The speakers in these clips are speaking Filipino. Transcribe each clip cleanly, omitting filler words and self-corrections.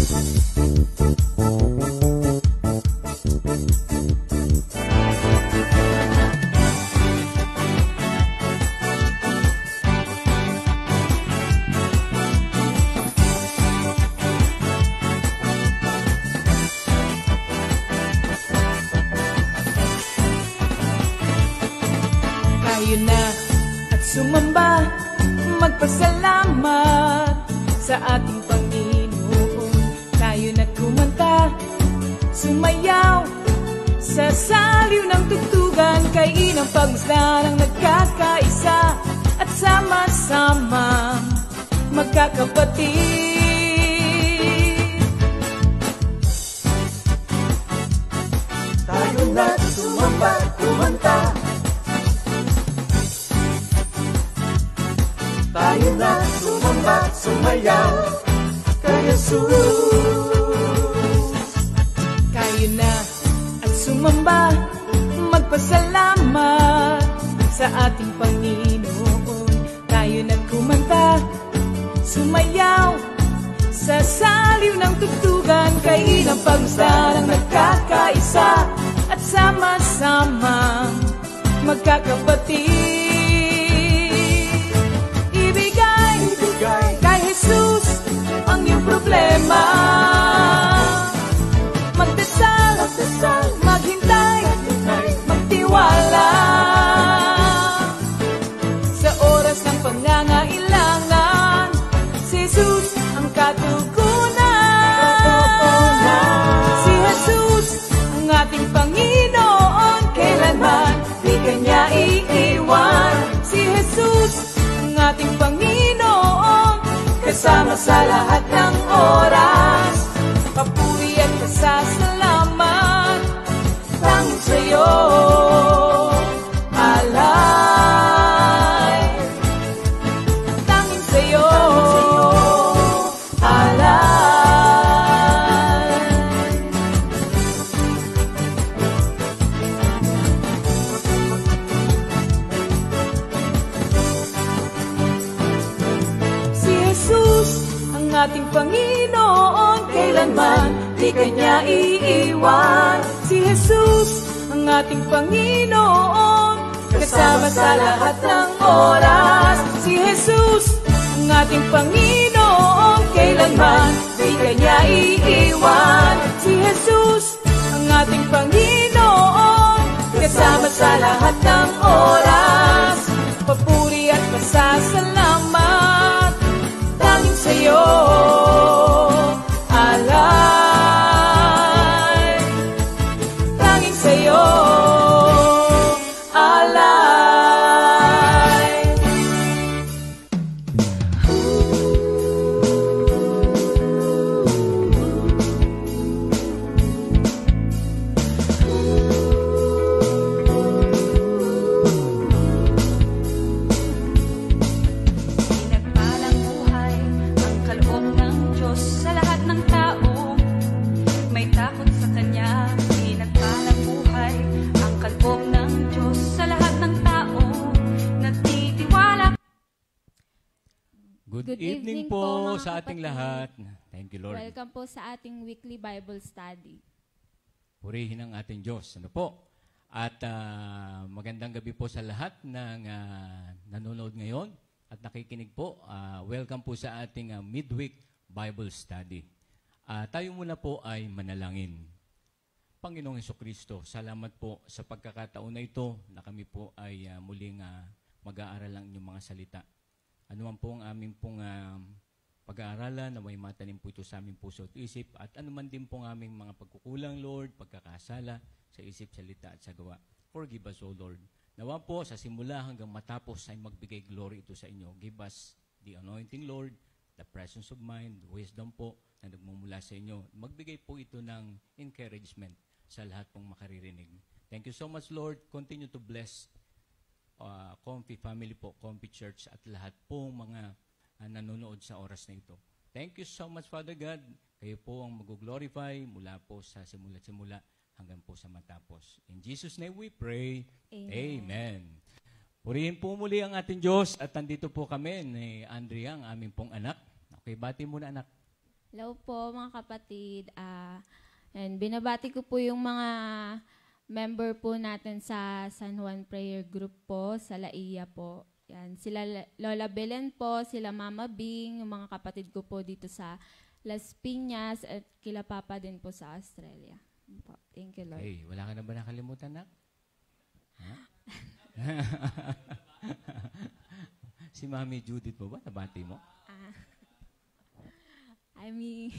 Tayo na at sumamba, magpasalamat sa ating Panginoon. Tayo na kumanta, sumayaw sa saliw ng tugtugan, kay inang pagmasdan ang nagkakaisa at sama-sama magkakapatid. Tayo na sumamba, kumanta. Tayo na sumamba, sumayaw kay Jesus. Tayo na at sumamba, magpasalamat sa ating Panginoon. Tayo na kumanta, sumayaw sa saliw ng tugtugan, kay inang pagmasdan ang nagkakaisa at sama-sama magkakapatid. Kay Jesus ang iyong problema. Magdasal, maghintay, magtiwala. Sa oras ng pangangailangan, si Jesus ang katugunan. Si Jesus ang ating Panginoon, kailanman di kanya iiwan. Si Jesus ang ating Panginoon, kasama sa lahat ng oras. Papuri at pasasalamat tanging sa'yo, alay. Tanging sa'yo, alay. Si Jesus ang ating Panginoon, kailanman di kanya iiwan. Si Jesus ang ating Panginoon, kasama sa lahat ng oras. Si Jesus ang ating Panginoon, kailanman di kanya iiwan. Si Jesus ang ating Panginoon, kasama sa lahat ng oras. Papuri at pasasalamat tanging sa'yo, alay. Tanging sa'yo, alay. Pinagpalang buhay ang kaloob ng Diyos sa lahat ng tao. May takot sa Kanya. Pinagpalang buhay ang kaloob ng Diyos sa lahat ng tao. Nagtitiwala. Good evening po sa ating lahat. Thank you, Lord. Welcome po sa ating weekly Bible study. Purihin ang ating Diyos. Ano po? At magandang gabi po sa lahat ng nanonood ngayon at nakikinig po. Welcome po sa ating midweek Bible study. Tayo muna po ay manalangin. Panginoong Hesukristo, salamat po sa pagkakataon na ito na kami po ay muling mag-aaral ang inyong mga salita. Ano man po ang aming pong pag-aaralan, na may matanim po ito sa aming puso at isip, at ano man din po ang aming mga pagkukulang, Lord, pagkakasala sa isip, salita at sa gawa. Forgive us, O Lord. Nawa po sa simula hanggang matapos ay magbigay glory ito sa inyo. Give us the anointing, Lord, the presence of mind, wisdom po na nagmumula sa inyo. Magbigay po ito ng encouragement sa lahat pong makaririnig. Thank you so much, Lord. Continue to bless Comfy family po, Comfy Church at lahat pong mga nanonood sa oras na ito. Thank you so much, Father God. Kayo po ang mag-glorify mula po sa simula-simula hanggang po sa matapos. In Jesus' name we pray. Amen. Amen. Purihin po muli ang ating Diyos at nandito po kami ni Andrea, ang aming pong anak. Okay, bati muna anak. Hello po mga kapatid. And binabati ko po yung mga member po natin sa San Juan Prayer Group po, sa Laia po. Yan, sila Lola Belen po, sila Mama Bing, yung mga kapatid ko po dito sa Las Piñas at kila Papa din po sa Australia. Yan po. Thank you, Lord. Hey, wala ka na ba nakalimutan, Nak? Ha? Si Mami Judith mo ba? Nabati mo? I mean,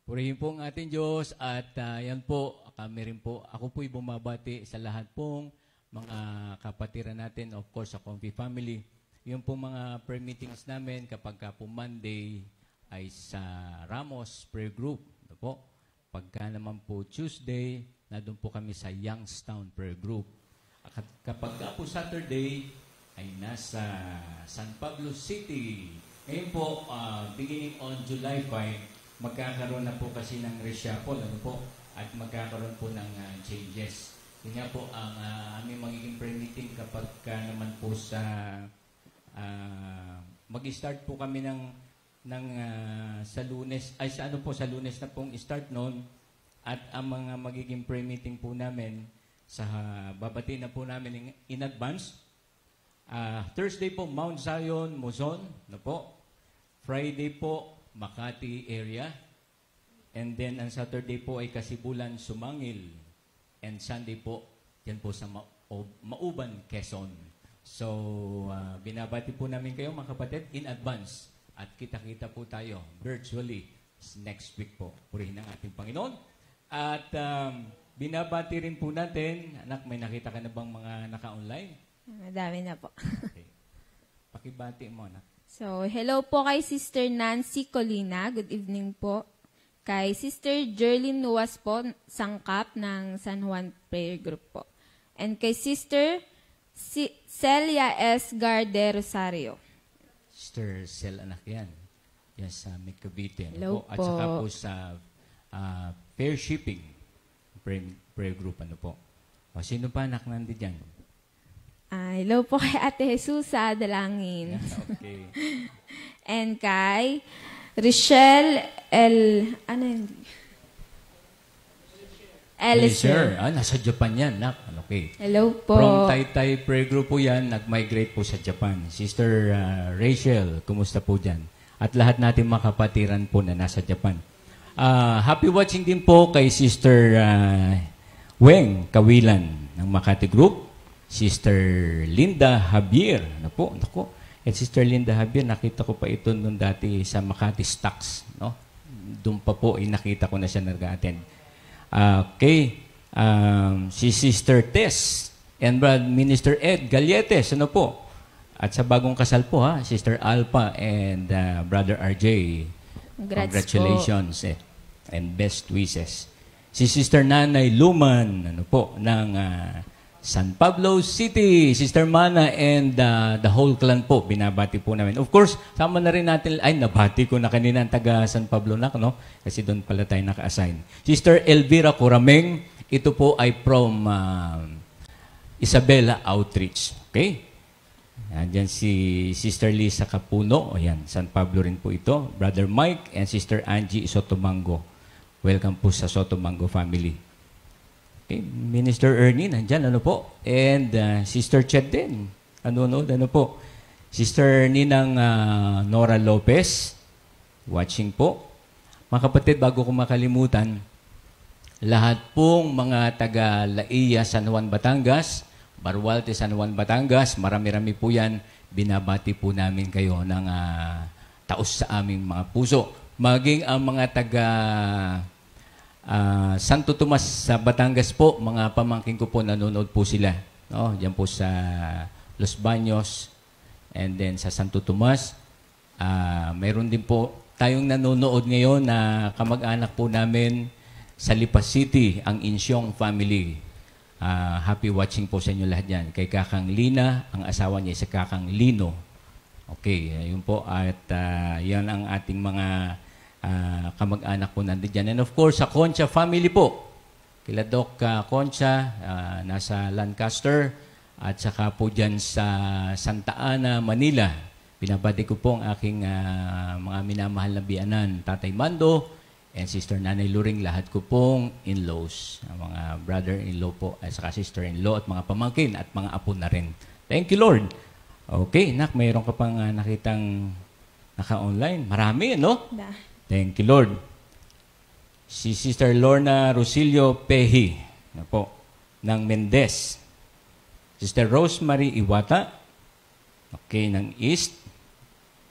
Purihin po ang ating Diyos at yan po, kami rin po, ako po'y bumabati sa lahat pong mga kapatiran natin, of course, sa Comfy Family. Yung pong mga prayer meetings namin kapag po Monday ay sa Ramos Prayer Group. Ano po? Pagka naman po Tuesday, na doon po kami sa Youngstown Prayer Group. At kapag po Saturday, ay nasa San Pablo City. Ngayon po, beginning on July 5, magkakaroon na po kasi ng reshuffle, ano po, at magkakaroon po ng changes. Yun nga po ang aming magiging prayer meeting kapag naman po sa mag-start po kami sa Lunes, ay sa ano po, sa Lunes na pong start noon, at ang mga magiging prayer meeting po namin sa babati na po namin in advance. Thursday po, Mount Zion, Luzon, ano po. Friday po, Makati area. And then, ang Saturday po ay Kasibulan, Sumangil. And Sunday po, yan po sa Mauban, Quezon. So, binabati po namin kayo mga kapatid in advance. At kita-kita po tayo virtually next week po. Purihin ang ating Panginoon. At binabati rin po natin, anak, may nakita ka na bang mga naka-online? madami na po. Okay. Pakibati mo, anak. So, hello po kay Sister Nancy Colina. Good evening po. Kay Sister Jerlyn Nuas po, sangkap ng San Juan Prayer Group po. And kay Sister Celia S. Garde Rosario. Sister Cel, anak yan. Yan sa Cavite. Hello At po. saka po sa Fair Shipping prayer group. Ano po? O, sino pa anak nandito dyan? Hello po kay Ate Jesus sa Dalangin. Okay. And kay Richelle Elisir. Nasa Japan yan, nak. Okay. Hello po. From Taytay Prayer Group po yan, nag-migrate po sa Japan. Sister Rachel, kumusta po dyan? At lahat natin makapatiran po na nasa Japan. Happy watching din po kay Sister Weng Kawilan ng Makati Group. Sister Linda Javier. Ano po? Naku. At Sister Linda Javier, nakita ko pa ito noon dati sa Makati Stocks. No? Doon pa po, nakita ko na siya nag-attend. Okay. Si Sister Tess and Minister Ed Galletes. Ano po? At sa bagong kasal po, Sister Alpa and Brother RJ. Congratulations. And best wishes. Si Sister Nanay Luman, ano po, ng San Pablo City, Sister Mana, and the whole clan po, binabati po namin. Of course, sama na rin natin, nabati ko na kanina ang taga San Pablo na, no? Kasi doon pala tayo naka-assign. Sister Elvira Corameng, ito po ay from Isabela Outreach. Okay? Diyan si Sister Lisa Capuno, ayan, San Pablo rin po ito. Brother Mike and Sister Angie Sotomango. Welcome po sa Sotomango family. Okay, Minister Ernie, nandyan, ano po? And Sister Chet din. Ano po? Sister Ninang Nora Lopez, watching po. Mga kapatid, bago ko makalimutan, lahat pong mga taga Laia, San Juan, Batangas, Barualte, San Juan, Batangas, marami-rami po yan, binabati po namin kayo ng taos sa aming mga puso. Maging ang mga taga Santo Tomas sa Batangas po, mga pamangkin ko po, nanonood po sila. No? Diyan po sa Los Baños and then sa Santo Tomas. Mayroon din po tayong nanonood ngayon na kamag-anak po namin sa Lipa City, ang Insyong family. Happy watching po sa inyo lahat yan. Kay Kakang Lina, ang asawa niya sa Kakang Lino. Okay, yun po. At yan ang ating mga kamag-anak po nandun dyan. And of course, sa Concha family po. Kila Doc Concha, nasa Lancaster. At saka po dyan sa Santa Ana, Manila. Binabati ko po ang aking mga minamahal na biyanan, Tatay Mando, and Sister Nanay Luring, lahat ko pong in-laws, mga brother-in-law po, at saka sister-in-law, at mga pamangkin, at mga apo na rin. Thank you, Lord. Okay, Nak, mayroon ka pang nakitang naka-online. Marami, no? Thank you, Lord. Si Sister Lorna Rosilio Pehi, na po, ng Mendez. Sister Rosemary Iwata, okay, ng East.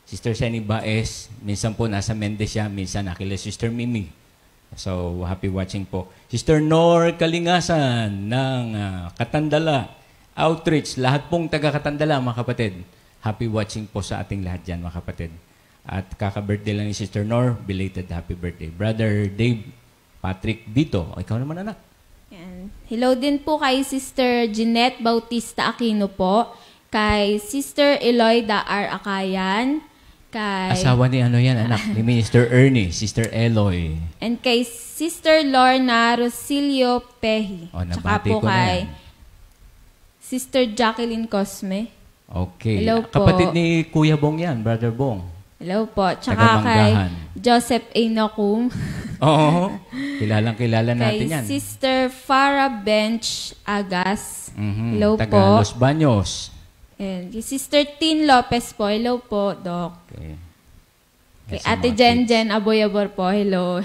Sister Seni Baez, minsan po nasa Mendez siya, minsan nakila Sister Mimi. So, happy watching po. Sister Nor Kalingasan ng Katandala Outreach. Lahat pong taga-Katandala, mga kapatid. Happy watching po sa ating lahat dyan, mga kapatid. At kaka-birthday lang ni Sister Nor, belated happy birthday. Brother Dave Patrick Dito. O, ikaw naman, anak. Yan. Hello din po kay Sister Jeanette Bautista Aquino po. Kay Sister Eloida R. Akayan. Kay, asawa ni ano yan, anak? Ni Minister Ernie, Sister Eloy. and kay Sister Lorna Rosilio Pehi. O, Tsaka nabati po ko na kay yan. Sister Jacqueline Cosme. Okay. Hello po. Kapatid ni Kuya Bong yan, Brother Bong. Hello po. Tsaka kay Joseph A. Nocum. Oo. Kilalang-kilala natin Kay yan. Sister Farah Bench Agas. Mhm. Hello Taga po. Los Baños. And kay Sister Tin Lopez po. Hello po, Doc. Okay. Kay Yes, sa Ate mga Jen kids. Jen Aboyabor po. Hello.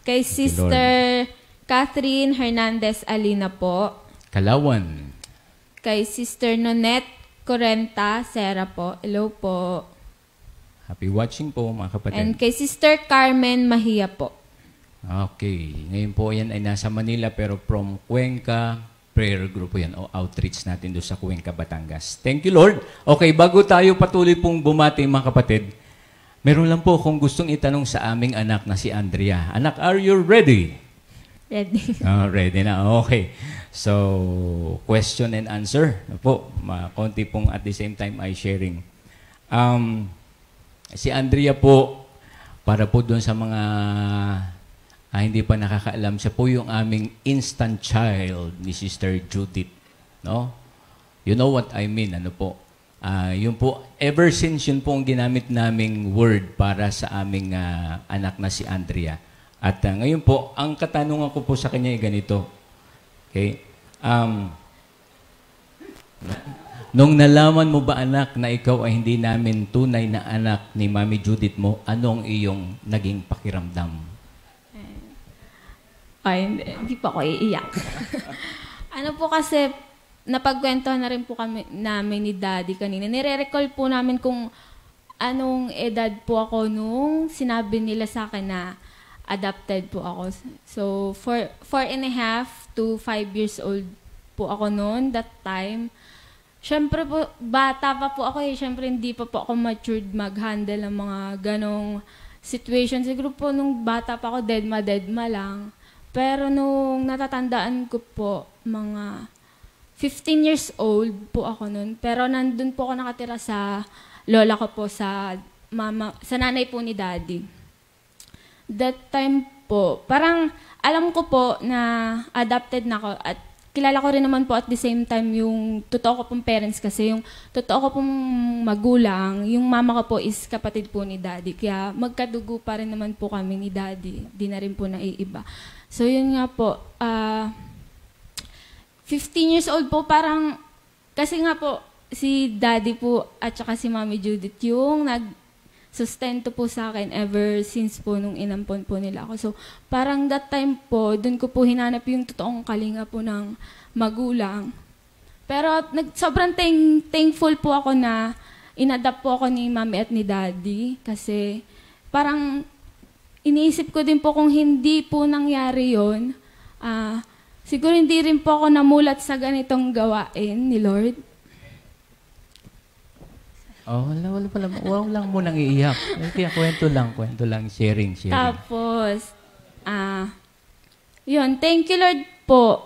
Kay Sister Catherine Hernandez Alina po. Kalawan. Kay Sister Nonette Corenta Sera po. Hello po. Happy watching po, mga kapatid. And kay Sister Carmen Mahia po. Okay. Ngayon po yan ay nasa Manila pero from Cuenca, prayer group po yan o outreach natin doon sa Cuenca, Batangas. Thank you, Lord. Okay, bago tayo patuloy pong bumati, mga kapatid, meron lang po kung gustong itanong sa aming anak na si Andrea. Anak, are you ready? Ready. Ready na. Okay. So, question and answer. Po, konti pong at the same time ay sharing. Si Andrea po, para po doon sa mga hindi pa nakakaalam, siya po yung aming instant child ni Sister Judith. No? You know what I mean, ano po? Yun po, ever since yun po ang ginamit naming word para sa aming anak na si Andrea. At ngayon po, ang katanungan ko po sa kanya ay ganito. Okay? Nung nalaman mo ba, anak, na ikaw ay hindi namin tunay na anak ni Mami Judith mo, anong iyong naging pakiramdam? Ay, hindi pa ako iiyak. Ano po kasi, napagkwentuhan na rin po kami namin ni Daddy kanina. Nire-recall po namin kung anong edad po ako nung sinabi nila sa akin na adopted po ako. So, 4.5 to 5 years old po ako noon, that time. Siyempre po, bata pa po ako eh. Siyempre, hindi pa po ako matured mag-handle ng mga ganong situation. Siguro po, nung bata pa ako, deadma lang. Pero nung natatandaan ko po, mga 15 years old po ako noon. Pero nandun po ako nakatira sa lola ko po, sa nanay po ni Daddy. That time po, parang alam ko po na adopted na ako at kilala ko rin naman po at the same time yung totoo ko pong parents kasi yung totoo ko pong magulang, yung mama ko po is kapatid po ni Daddy. Kaya magkadugo pa rin naman po kami ni Daddy. Di na rin po naiiba. So yun nga po, 15 years old po parang, kasi nga po si Daddy po at saka si Mami Judith yung sustento po sa akin ever since po nung inampon po nila ako. So, parang that time po, dun ko po hinanap yung totoong kalinga po ng magulang. Pero sobrang thankful po ako na inadapt po ako ni Mami at ni Daddy kasi parang iniisip ko din po kung hindi po nangyari yun, siguro hindi rin po ako namulat sa ganitong gawain ni Lord. Oh, wala lang mo nang iiyak. Kaya kwento lang, sharing. Tapos, yun, thank you Lord po.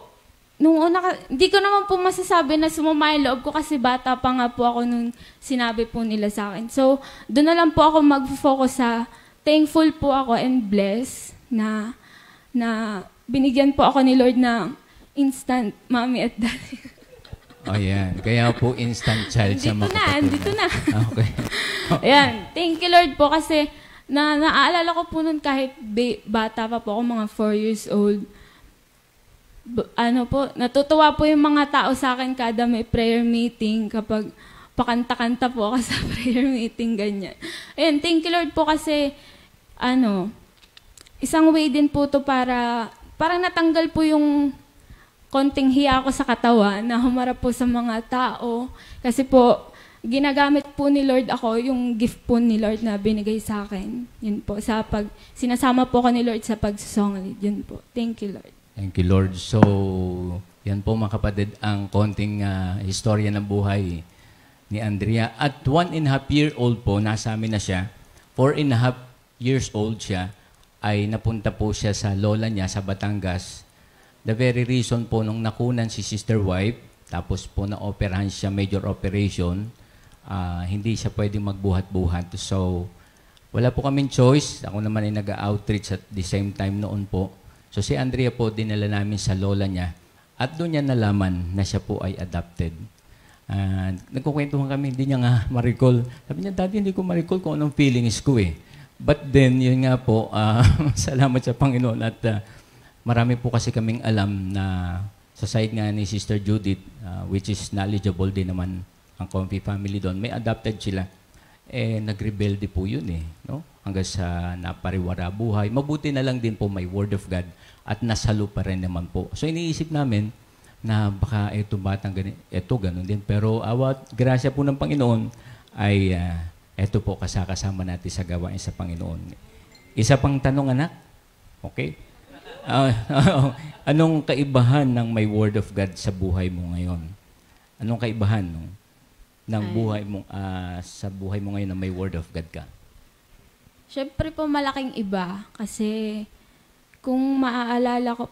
Nung una, hindi ko naman po masasabi na sumama yung loob ko kasi bata pa nga po ako nung sinabi po nila sa akin. So, doon na lang po ako mag-focus sa thankful po ako and blessed na binigyan po ako ni Lord ng instant Mommy at Daddy. Oh, yan. Kaya po instant child sa mga kapatid. Andito na. Okay. Ayan, thank you Lord po kasi naaalala ko po nun kahit bata pa po ako, mga 4 years old. Natutuwa po yung mga tao sa akin kada may prayer meeting, kapag pakanta-kanta po ako sa prayer meeting, ganyan. Ayan, thank you Lord po kasi, isang way din po to para, parang natanggal po yung konting hiya ko sa katawan na humarap po sa mga tao. Kasi po, ginagamit po ni Lord ako, yung gift po ni Lord na binigay sa akin. Yun po, sinasama po ko ni Lord sa pagsasong lead. Yun po. Thank you, Lord. Thank you, Lord. So, yan po mga kapatid, ang konting istorya ng buhay ni Andrea. At 1.5-year-old po, nasa amin na siya. 4.5 years old siya, ay napunta po siya sa lola niya sa Batangas. The very reason po nung nakunan si Sister Wife, tapos po na-operahan siya, major operation, hindi siya pwedeng magbuhat-buhat. So, wala po kaming choice. Ako naman ay nag-outreach at the same time noon po. So, si Andrea po, dinala namin sa lola niya. At doon niya nalaman na siya po ay adopted. Nagkukwentuhan kami, hindi niya nga ma-recall. Sabi niya, Daddy, hindi ko ma-recall kung anong feelings ko eh. But then, yun nga po, salamat sa Panginoon at marami po kasi kaming alam na sa side nga ni Sister Judith, which is knowledgeable din naman ang Comfy family doon, may adopted sila. Nagrebelde po yun eh. No? Hanggang sa napariwara buhay. Mabuti na lang din po may Word of God at nasalo pa rin naman po. So iniisip namin na baka ito batang ganun din. Pero grasya po ng Panginoon ay ito po kasama natin sa gawain sa Panginoon. Isa pang tanong, anak. Okay? Anong kaibahan ng may Word of God sa buhay mo ngayon? Anong kaibahan ng buhay mo sa buhay mo ngayon na may Word of God ka? Siyempre po malaking iba kasi kung maaalala ko,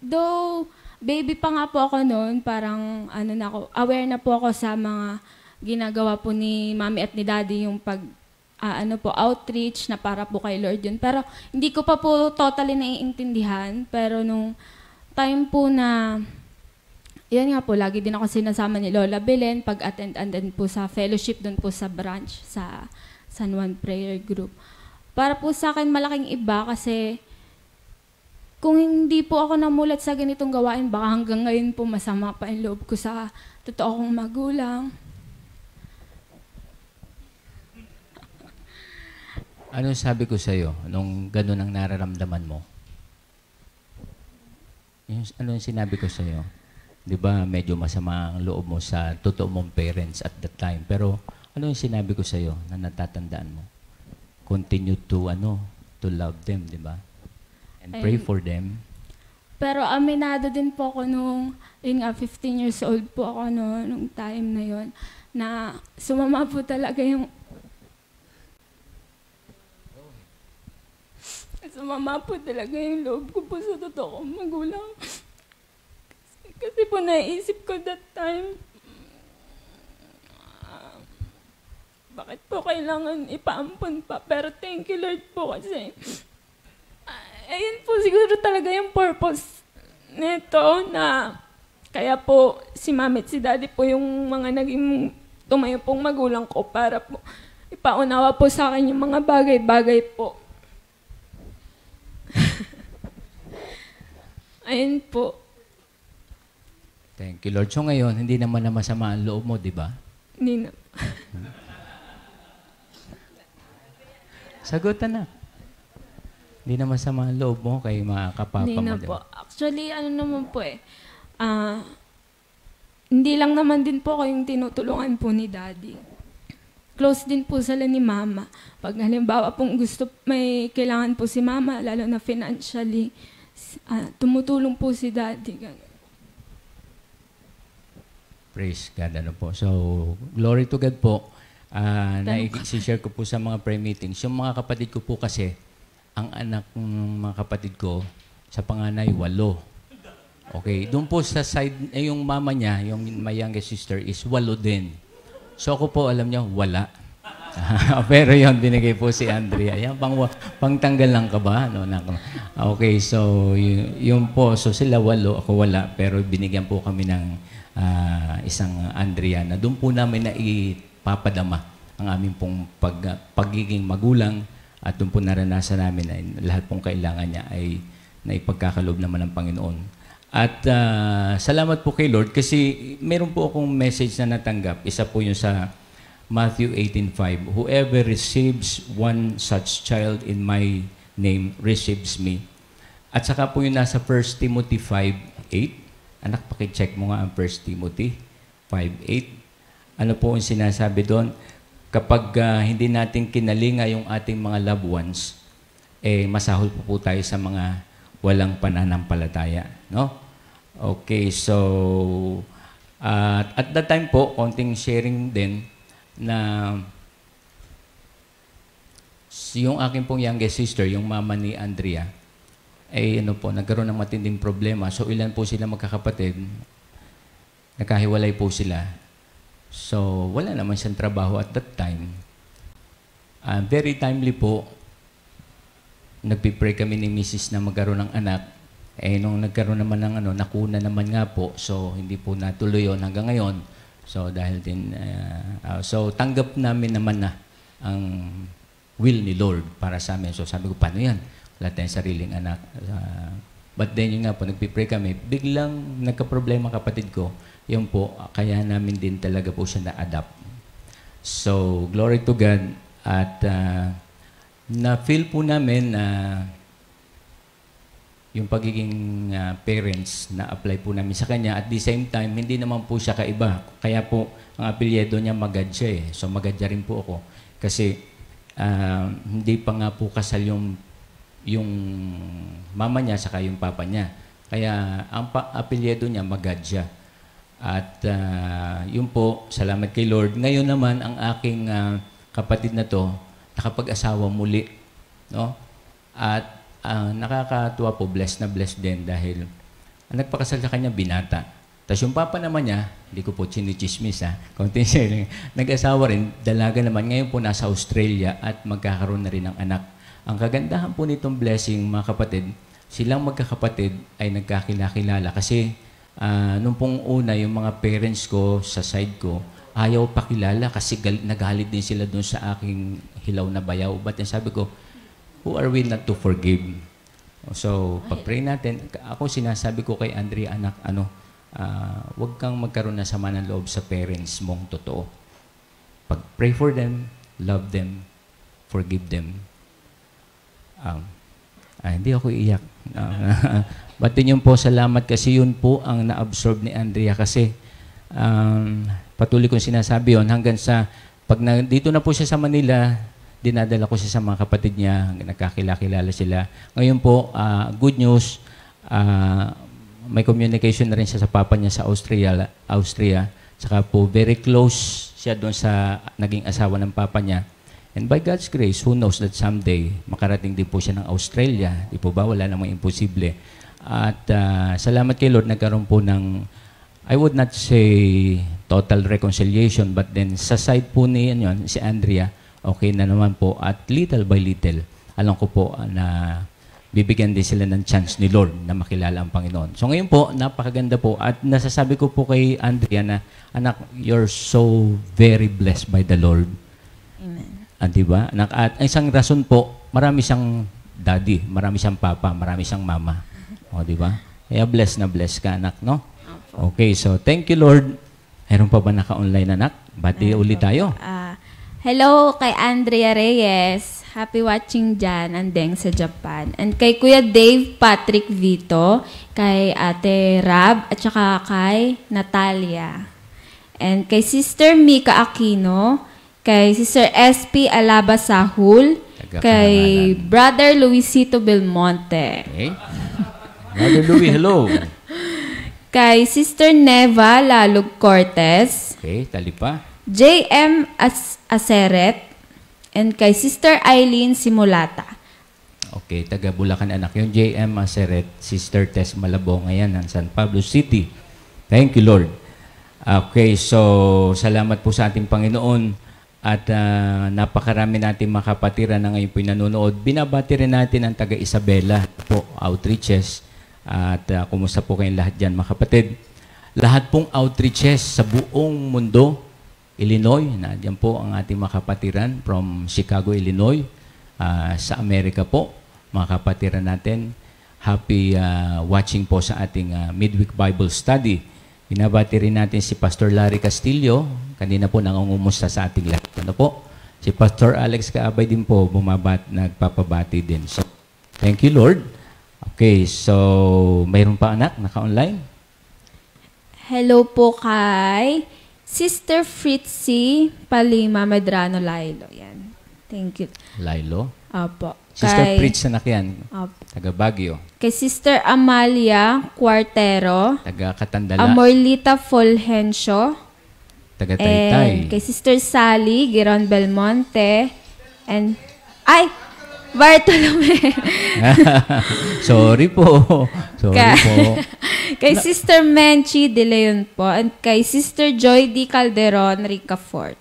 though baby pa nga po ako noon, parang aware na po ako sa mga ginagawa po ni Mami at ni Daddy, yung outreach na para po kay Lord yun. Pero hindi ko pa po totally naiintindihan. Pero nung time po na, yan nga po, lagi din ako sinasama ni Lola Belen pag-attend po sa fellowship doon po sa branch sa San Juan Prayer Group. Para po sa akin malaking iba kasi kung hindi po ako namulat sa ganitong gawain, baka hanggang ngayon po masama pa yung loob ko sa totoo kong magulang. Ano sabi ko sa iyo nung gano'n ang nararamdaman mo? Ano yung sinabi ko sa iyo? 'Di ba medyo masama ang loob mo sa totoo mong parents at that time. Pero ano yung sinabi ko sa iyo na natatandaan mo? Continue to love them, 'di ba? And pray for them. Pero aminado din po ako nung 15 years old po ako nung time na 'yon na sumama po talaga yung loob ko po sa totoo kong magulang. Kasi po naisip ko that time, bakit po kailangan ipaampon pa? Pero thank you Lord po kasi, ayun po siguro talaga yung purpose nito na kaya po si Mami at si Daddy po yung mga naging tumayo pong magulang ko para po ipaunawa po sa akin yung mga bagay-bagay po. Ayun po. Thank you, Lord. So ngayon, hindi naman na masama ang loob mo, di ba? Hindi na. Sagutan na. Hindi na masama ang loob mo kay mga kapapa Hindi mo, na di po. ba? Actually, naman po hindi lang naman din po ako yung tinutulungan po ni Daddy. Close din po sila ni Mama. Pag halimbawa pong may kailangan po si Mama, lalo na financially, tumutulong po si Daddy. Praise God. So, glory to God po. Na-share ko po sa mga prayer meetings. Yung mga kapatid ko po kasi, ang anak ng mga kapatid ko, sa panganay, 8. Okay. Doon po sa side, yung mama niya, yung my youngest sister, is 8 din. So ako po, alam niya, wala. Pero yon binigay po si Andrea. Yan, pangtanggal lang ka ba? Okay, so yun po. So sila 8, ako wala. Pero binigyan po kami ng isang Andrea, na doon po namin na ipapadama ang aming pong pagiging magulang, at doon po naranasan namin na lahat pong kailangan niya ay naipagkakaloob naman ng Panginoon. At salamat po kay Lord kasi meron po akong message na natanggap. Isa po yung sa Matthew 18:5. Whoever receives one such child in my name receives me. At saka po yung nasa 1 Timothy 5:8. Anak, pakicheck mo nga ang 1 Timothy 5:8. Ano po ang sinasabi doon? Kapag hindi natin kinalinga yung ating mga loved ones, masahol po tayo sa mga walang pananampalataya. No? Okay, so at that time po, konting sharing din na yung aking pong youngest sister, yung mama ni Andrea, nagkaroon ng matinding problema. So, ilan po sila magkakapatid? Nakahiwalay po sila. So, wala naman siyang trabaho at that time. Very timely po, nagpipray kami ni Mrs. na magkaroon ng anak. Nung nagkaroon naman ng nakuna naman nga po. So, hindi po natuloy yun hanggang ngayon. So, dahil din, so, tanggap namin naman na ang will ni Lord para sa amin. So, sabi ko, paano yan? Wala tayong sariling anak. But then, yun nga po, nagpipray kami. Biglang nagka-problema kapatid ko. Yun po, kaya namin din talaga po siya na-adapt. So, glory to God. At na-feel po namin na yung pagiging parents na-apply po namin sa kanya. At the same time, hindi naman po siya kaiba. Kaya po, ang apelyido niya Magadya eh. So, Magadya rin po ako. Kasi, hindi pa nga po kasal yung mama niya saka yung papa niya. Kaya ang apelyido niya Magadya. At yun po, salamat kay Lord. Ngayon naman ang aking kapatid na to nakapag-asawa muli, no? At nakakatuwa po, blessed na blessed din dahil nagpakasal sa kanya binata. Tapos yung papa naman niya, hindi ko po chinichismis konting sharing, nag-asawa rin, dalaga naman. Ngayon po nasa Australia at magkakaroon na rin ng anak. Ang kagandahan po nitong blessing, mga kapatid, silang magkakapatid ay nagkakilala kasi nung pong una, yung mga parents ko sa side ko, ayaw pakilala kasi nagalit din sila dun sa aking hilaw na bayaw. But sabi ko, who are we not to forgive? So, pag-pray natin, ako sinasabi ko kay Andrea, anak, huwag kang magkaroon na sama ng loob sa parents mong totoo. Pag-pray for them, love them, forgive them. Hindi ako iiyak. But yun po, salamat kasi yun po ang na-absorb ni Andrea kasi patuloy kong sinasabi yun hanggang sa pag dito na po siya sa Manila, dinadala ko siya sa mga kapatid niya, nagkakilala sila. Ngayon po, good news, may communication na rin siya sa papa niya sa Austria. Saka po, very close siya doon sa naging asawa ng papa niya. And by God's grace, who knows that someday, makarating din po siya ng Australia. Di po ba? Wala namang imposible. At salamat kay Lord, nagkaroon po ng, I would not say total reconciliation, but then sa side po ni si Andrea, okay na naman po. At little by little, alam ko po na bibigyan din sila ng chance ni Lord na makilala ang Panginoon. So ngayon po, napakaganda po. At nasasabi ko po kay Andrea na, anak, you're so very blessed by the Lord. Amen. Diba? At isang rason po, marami siyang daddy, marami siyang papa, marami siyang mama. O, diba? Kaya blessed na blessed ka, anak, no? Okay, so thank you, Lord. Mayroon pa ba naka-online, anak? Bati ulit tayo. Hello kay Andrea Reyes. Happy watching dyan, andeng sa Japan. And kay Kuya Dave Patrick Vito, kay Ate Rab, at saka kay Natalia. And kay Sister Mika Aquino, kay Sister SP Alaba Sahul, kay Brother Luisito Belmonte. Okay. Brother Louis, hello. Kay Sister Neva Lalug Cortez. Okay, talipa. JM Aseret. And kay Sister Eileen Simulata. Okay, taga Bulacan anak. Yung JM Aseret, Sister Tess Malabong, ayan, ng San Pablo City. Thank you, Lord. Okay, so salamat po sa ating Panginoon. At napakarami natin mga kapatiran na ngayon po nanonood. Binabati rin natin ang taga Isabela po, outreaches. At kumusta po kayong lahat dyan mga kapatid. lahat pong outreaches sa buong mundo, Illinois, nandiyan po ang ating mga kapatiran from Chicago, Illinois, sa Amerika po, mga kapatiran natin. Happy watching po sa ating midweek Bible study. Binabati rin natin si Pastor Larry Castillo, kanina po nangungumusta sa ating lahat. Ano po? Si Pastor Alex Kaabay din po, nagpapabati din. So, thank you, Lord. Okay, so, mayroon pa anak, naka-online? Hello po kay Sister Fritzy Palima Medrano Lailo. Yan. Thank you. Lailo? Opo. Sister Fritz anak yan, Opo. taga Baguio. Kay Sister Amalia Cuartero. Taga Katandala. Amorlita Fulgencio. Taga Taytay. And kay Sister Sally Giron Belmonte. And, Bartolome. Sorry po. Sorry po. Kay Sister Menchi De Leon po. And kay Sister Joy D. Calderon Ricafort.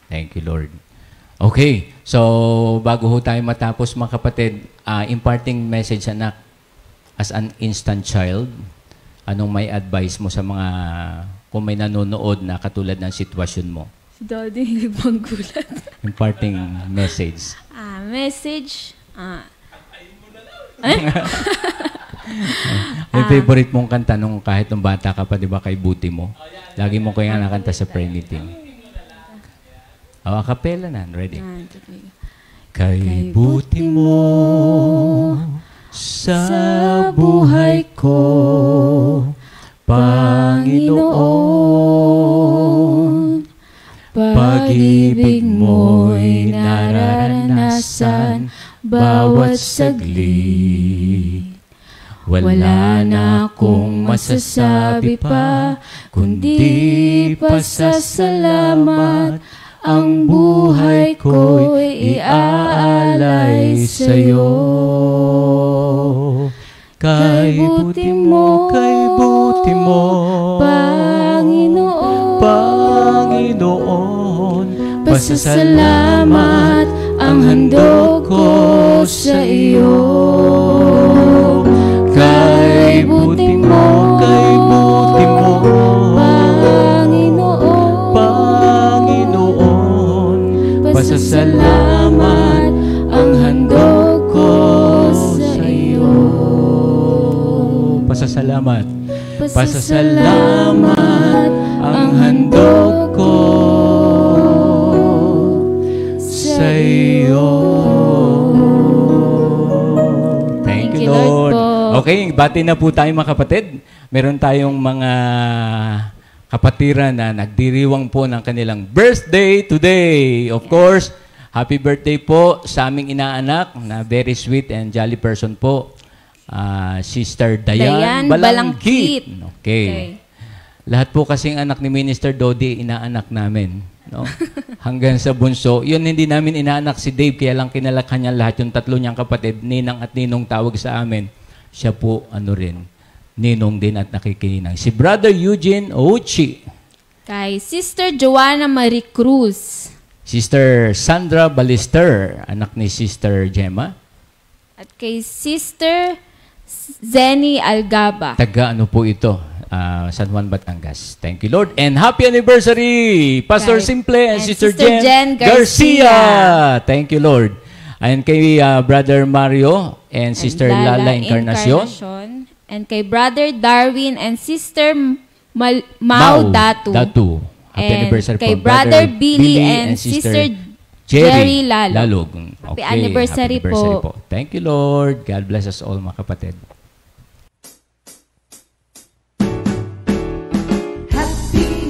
Thank you, Lord. Okay. So, bago ho tayo matapos, mga kapatid, imparting message, anak, as an instant child, anong may advice mo sa mga, kung may nanonood na katulad ng sitwasyon mo? Si Daddy, hindi bang gulat? Imparting message. Message. Yung favorite mong kanta nung kahit nung bata ka pa, di ba, kay Buti mo? Lagi mo kaya nakanta sa prayer meeting. A cappella na. Ready? Kay Buti mo sa buhay ko, Panginoon, pag-ibig mo'y nararanasan bawat saglit. Wala na akong masasabi pa, kundi pasasalamat. Ang buhay ko'y iaalay sa'yo. Kay buti mo, Panginoon, pasasalamat ang handog ko sa iyo. Kay buti mo, Panginoon, pasasalamat ang handog ko sa iyo. Pasasalamat. Pasasalamat ang handog ko sa iyo. Thank you, Lord. Okay, bati na po tayo, mga kapatid. Meron tayong mga kapatiran na nagdiriwang po ng kanilang birthday today. Of course, happy birthday po sa aming inaanak na very sweet and jolly person po. Sister Dayan Balangkit. Okay. Lahat po kasing anak ni Minister Dodi, inaanak namin. No? Hanggang sa bunso. Yun, hindi namin inaanak si Dave, kaya lang kinalakhan niya lahat. Yung tatlo niyang kapatid, Ninang at Ninong tawag sa amin. Siya po, Ninong din at nakikininang. Si Brother Eugene Ouchi. Kay Sister Joanna Marie Cruz. Sister Sandra Balister, anak ni Sister Gemma. At kay Sister Zenny Algaba. Taga po ito? San Juan, Batangas. Thank you, Lord. And happy anniversary, Pastor Simple and Sister Jen Garcia. Thank you, Lord. And kay Brother Mario and Sister Lala Encarnacion. And kay Brother Darwin and Sister Mau Datu. Happy anniversary kay po. Brother Billy and Sister Jerry Lalog. Okay, happy anniversary po. Thank you, Lord. God bless us all, mga kapatid.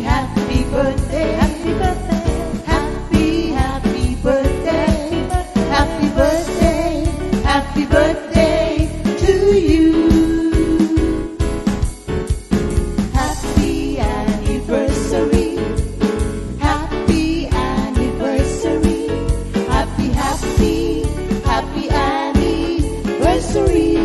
Happy birthday, happy birthday, happy birthday, happy birthday, happy birthday to you. Happy anniversary, happy anniversary, happy anniversary.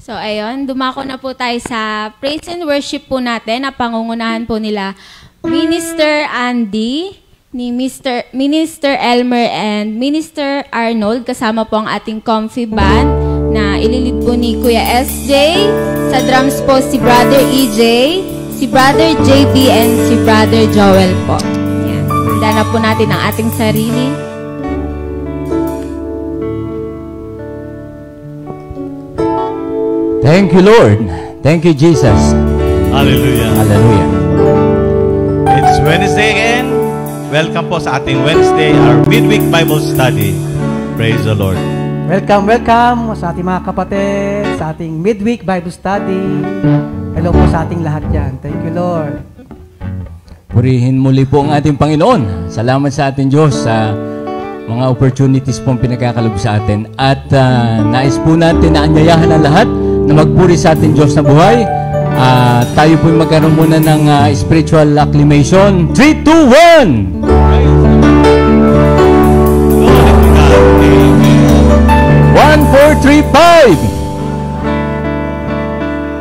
So, ayun, dumako na po tayo sa praise and worship po natin na pangungunahan po nila Minister Andy, ni Minister Elmer and Minister Arnold, kasama po ang ating comfy band na ililid po ni Kuya SJ. Sa drums po si Brother EJ, si Brother JB, and si Brother Joel po. Yan. Handa na po natin ang ating sarili. Thank you, Lord. Thank you, Jesus. Hallelujah. Hallelujah. It's Wednesday again. Welcome po sa ating Wednesday, our midweek Bible study. Praise the Lord. Welcome, welcome sa ating mga kapatid, sa ating midweek Bible study. Hello po sa ating lahat yan. Thank you, Lord. Purihin muli po ang ating Panginoon. Salamat sa ating Diyos sa mga opportunities pong pinagkakaloob sa atin. At nais po natin na anyayahan ang lahat na magpuri sa ating Diyos na buhay. Tayo po magkaroon muna ng spiritual acclamation. 3, 2, 1! 1, 4, 3,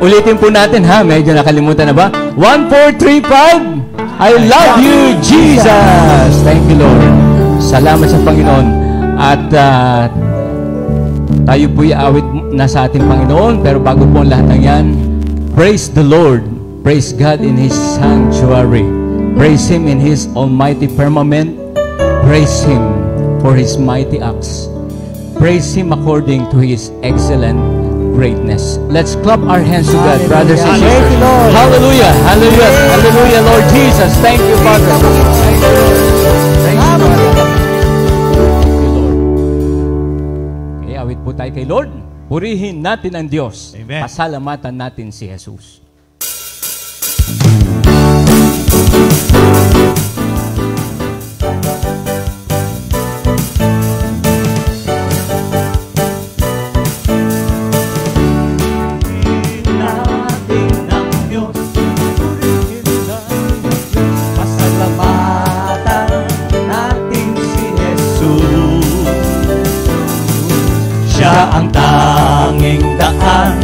5! Ulitin po natin ha, medyo nakalimutan na ba? 1, 4, 3, 5! I love you, Jesus! Thank you, Lord. Salamat sa Panginoon. At tayo po'y awit na sa ating Panginoon, pero bago po ang lahat ng yan, praise the Lord. Praise God in His sanctuary. Praise Him in His almighty firmament. Praise Him for His mighty acts. Praise Him according to His excellent greatness. Let's clap our hands to God, brothers and sisters. Hallelujah, hallelujah, hallelujah, Lord Jesus. Thank you, Father. Thank you, Lord. Okay, awit po tayo kay Lord. Purihin natin ang Diyos. Amen. Pasalamatan natin si Jesus. Ang tanging daan,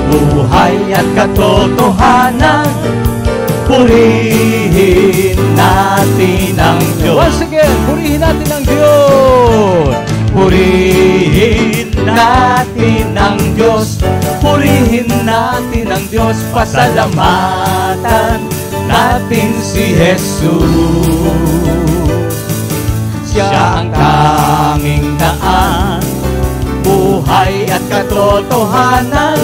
buhay at katotohanan, purihin natin ang Diyos. Once again, purihin natin ang Diyos. Purihin natin ang Diyos. Purihin natin ang Diyos. Pasalamatan natin si Jesus. Siya ang tanging daan, buhay at katotohanan,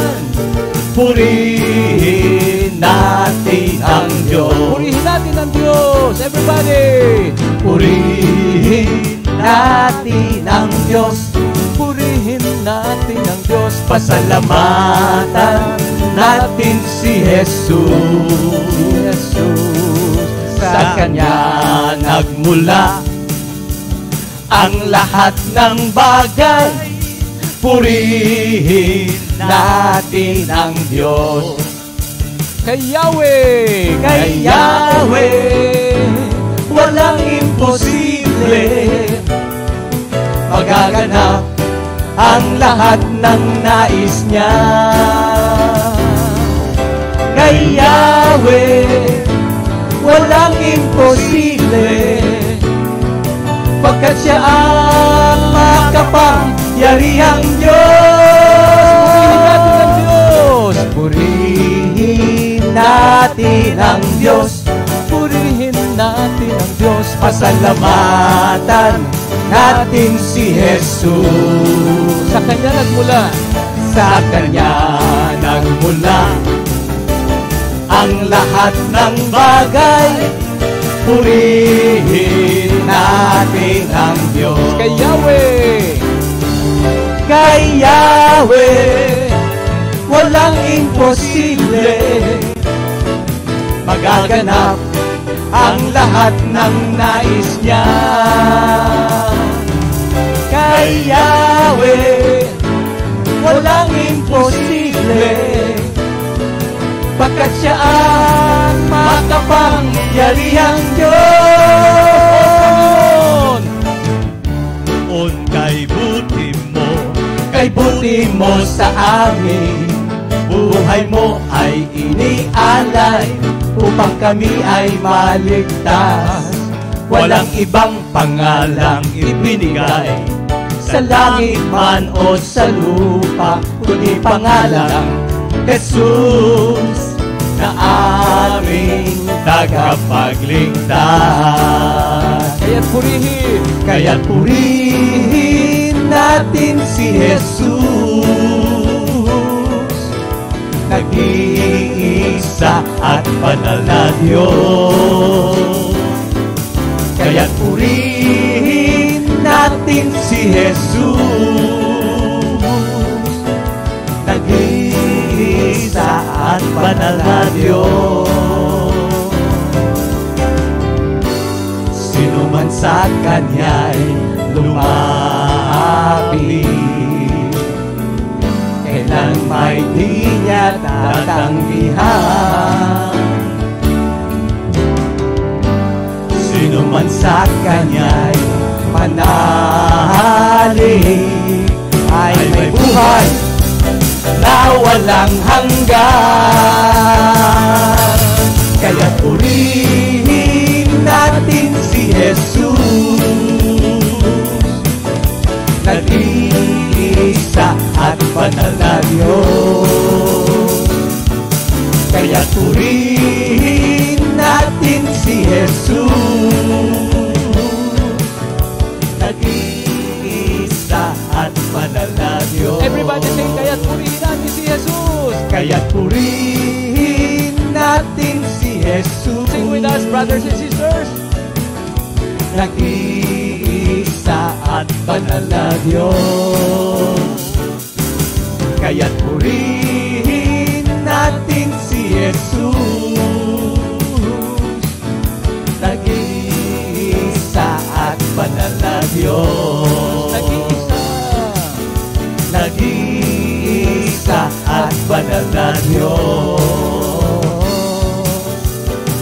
purihin natin ang Diyos. Purihin natin ang Diyos, everybody! Purihin natin ang Diyos. Purihin natin ang Diyos. Pasalamatan natin si Jesus. Sa Kanya nagmula ang lahat ng bagay. Purihin natin ang Diyos. Kay Yahweh! Kay Yahweh, walang imposible. Magaganap ang lahat ng nais niya. Kay Yahweh, walang imposible. Pagkat siya ang makapangyarihang Diyos. Purihin natin ang Diyos. Purihin natin ang Diyos. Pasalamatan natin si Jesus. Sa Kanya nagmula. Sa Kanya nagmula ang lahat ng bagay. Purihin natin ang Diyos. Kay Yahweh! Kay Yahweh, walang imposible. Magaganap ang lahat ng nais niya. Kay Yahweh, walang imposible. Pagkat siya ang makapangyarihang Diyos. On kay buti mo, Kay buti mo sa amin, buhay mo ay inialay upang kami ay maligtas. Walang ibang pangalang ibinigay sa langit man o sa lupa, kundi pangalang Jesus na aming tagapagligtas. Kaya't purihin natin si Jesus, nag-iisa at banal na Diyos. Kaya't purihin natin si Jesus, nag-iisa at banal na Diyos. Sino man sa Kanya'y lumapit, kailan may di niya tatanggihan. Sino man sa Kanya'y manalig ay may buhay na walang hanggan. Kaya purihin natin si Jesus, nag-iisa at banal na Diyos. Kaya purihin natin si Jesus, nag-iisa at banal na Diyos. Everybody say, kaya't purihin natin si Jesus. Kaya't purihin natin si Jesus. Sing with us, brothers and sisters. Nag-iisa at banal na Diyos. Kaya't purihin natin si Jesus, nag-iisa at banal na Diyos. Nag-iisa at banal na Diyos.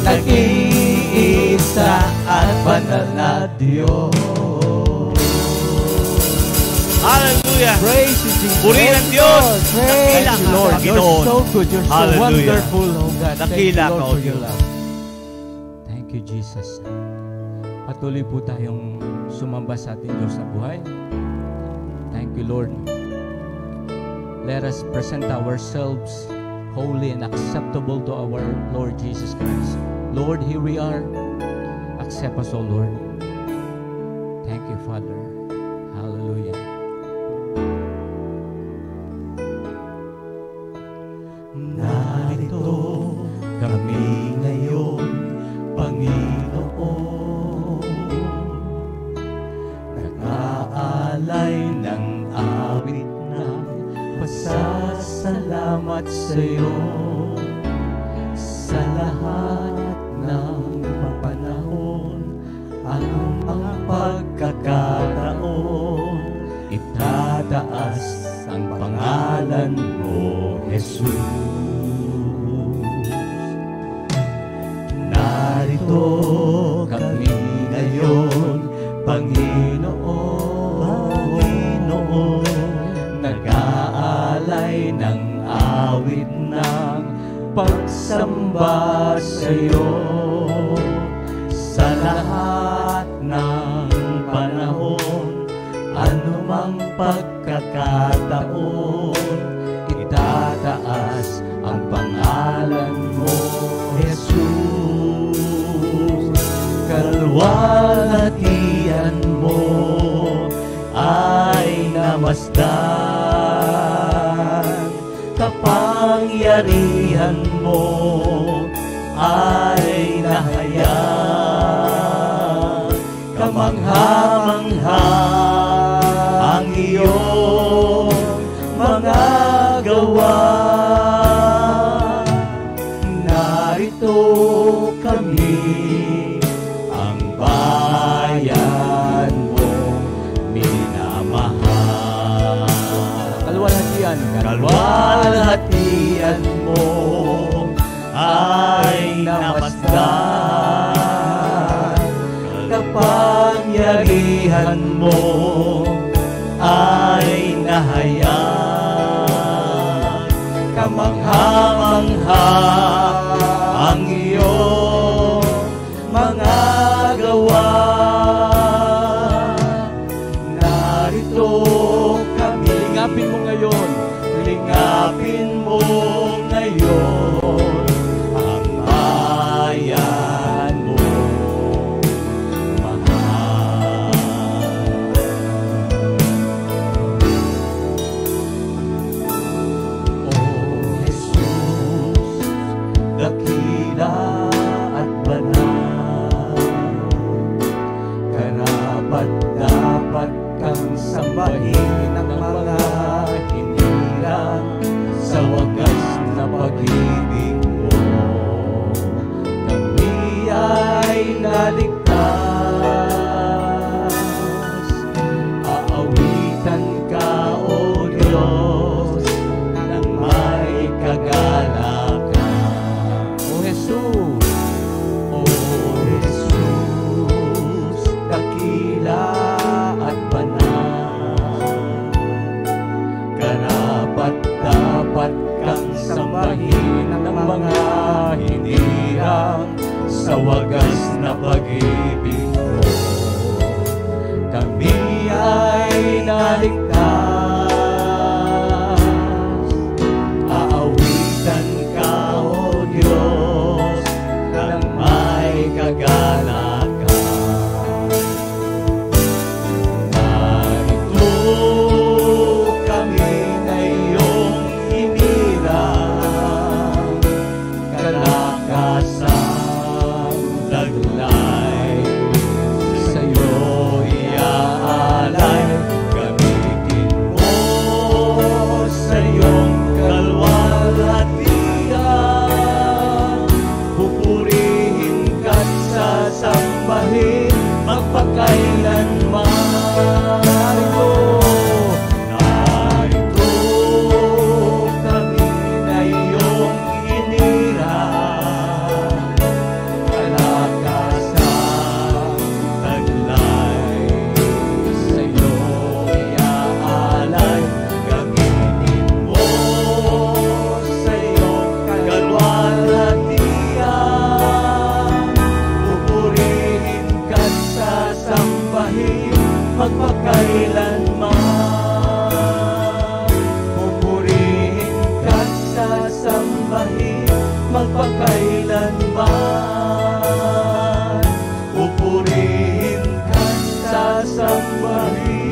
Nag-iisa at banal na Diyos. Hallelujah! Praise you, Jesus. Purihin ang Diyos. Praise Dakila you, ka, Lord. You're Panginoon. so good. You're so Hallelujah. wonderful, oh God. Thank you, Dakila ka, Lord, O for your Diyos. love. Thank you, Jesus. Patuloy po tayong sumamba sa ating Diyos na buhay. Thank you, Lord. Let us present ourselves holy and acceptable to our Lord Jesus Christ. Lord, here we are. Accept us, O Lord. Thank you, Father. Hallelujah. Narito kami ngayon, Panginoon, nag-aalay ng awit ng pasasalamat sa'yo sa lahat ng panahon, anumang pagkakataon, itataas ang pangalan mo, Jesus. Narito kami ngayon, Panginoon, nag-aalay ng awit ng pagsamba sa'yo sa lahat ng panahon, anumang pagkakataon, itataas ang pangalan mo, Jesus. Kalwalhatian mo ay namasdan, kapangyarihan mo ay nahayag, kamangha-mangha ang iyong mga gawa. Narito kami, ang bayan mong minamahal. Kalwalhatian mo ay namasdan, kapangyarihan mo ay nahayag, kahayag, kamangha-mangha ang iyong mga gawa. Narito kami, lingapin mo ngayon, lingapin mo ngayon ang bayan mo, mahal. O Jesus, dakila at banal, karapat-dapat kang sambahin ng mga hinirang sa wagas na pag-ibig mo. Kami ay naligtas, aawitan ka, O Diyos, ng may kagalakan. O Jesus, O Jesus, dakila at banal, karapat-dapat kang sambahin ng mga hinirang sa wagas na pag-ibig mo. Kami ay naligtas, aawitan ka, O Diyos, ng may kagalakan. Narito kami ngayong hinirang, kalakasang taglay, sa'yo iaalay. Gamitin mo sa iyong kalwalhatian, pupurihin ka't sasambahin magpakailanman. Narito kami ngayong hinirang, kalakasang taglay, sa'yo iaalay. Gamitin mo sa iyong kalwalhatian, pupurihin ka't sasambahin magpakailanman. Pupurihin ka't sasambahin magpakailanman. Pupurihin ka't sasambahin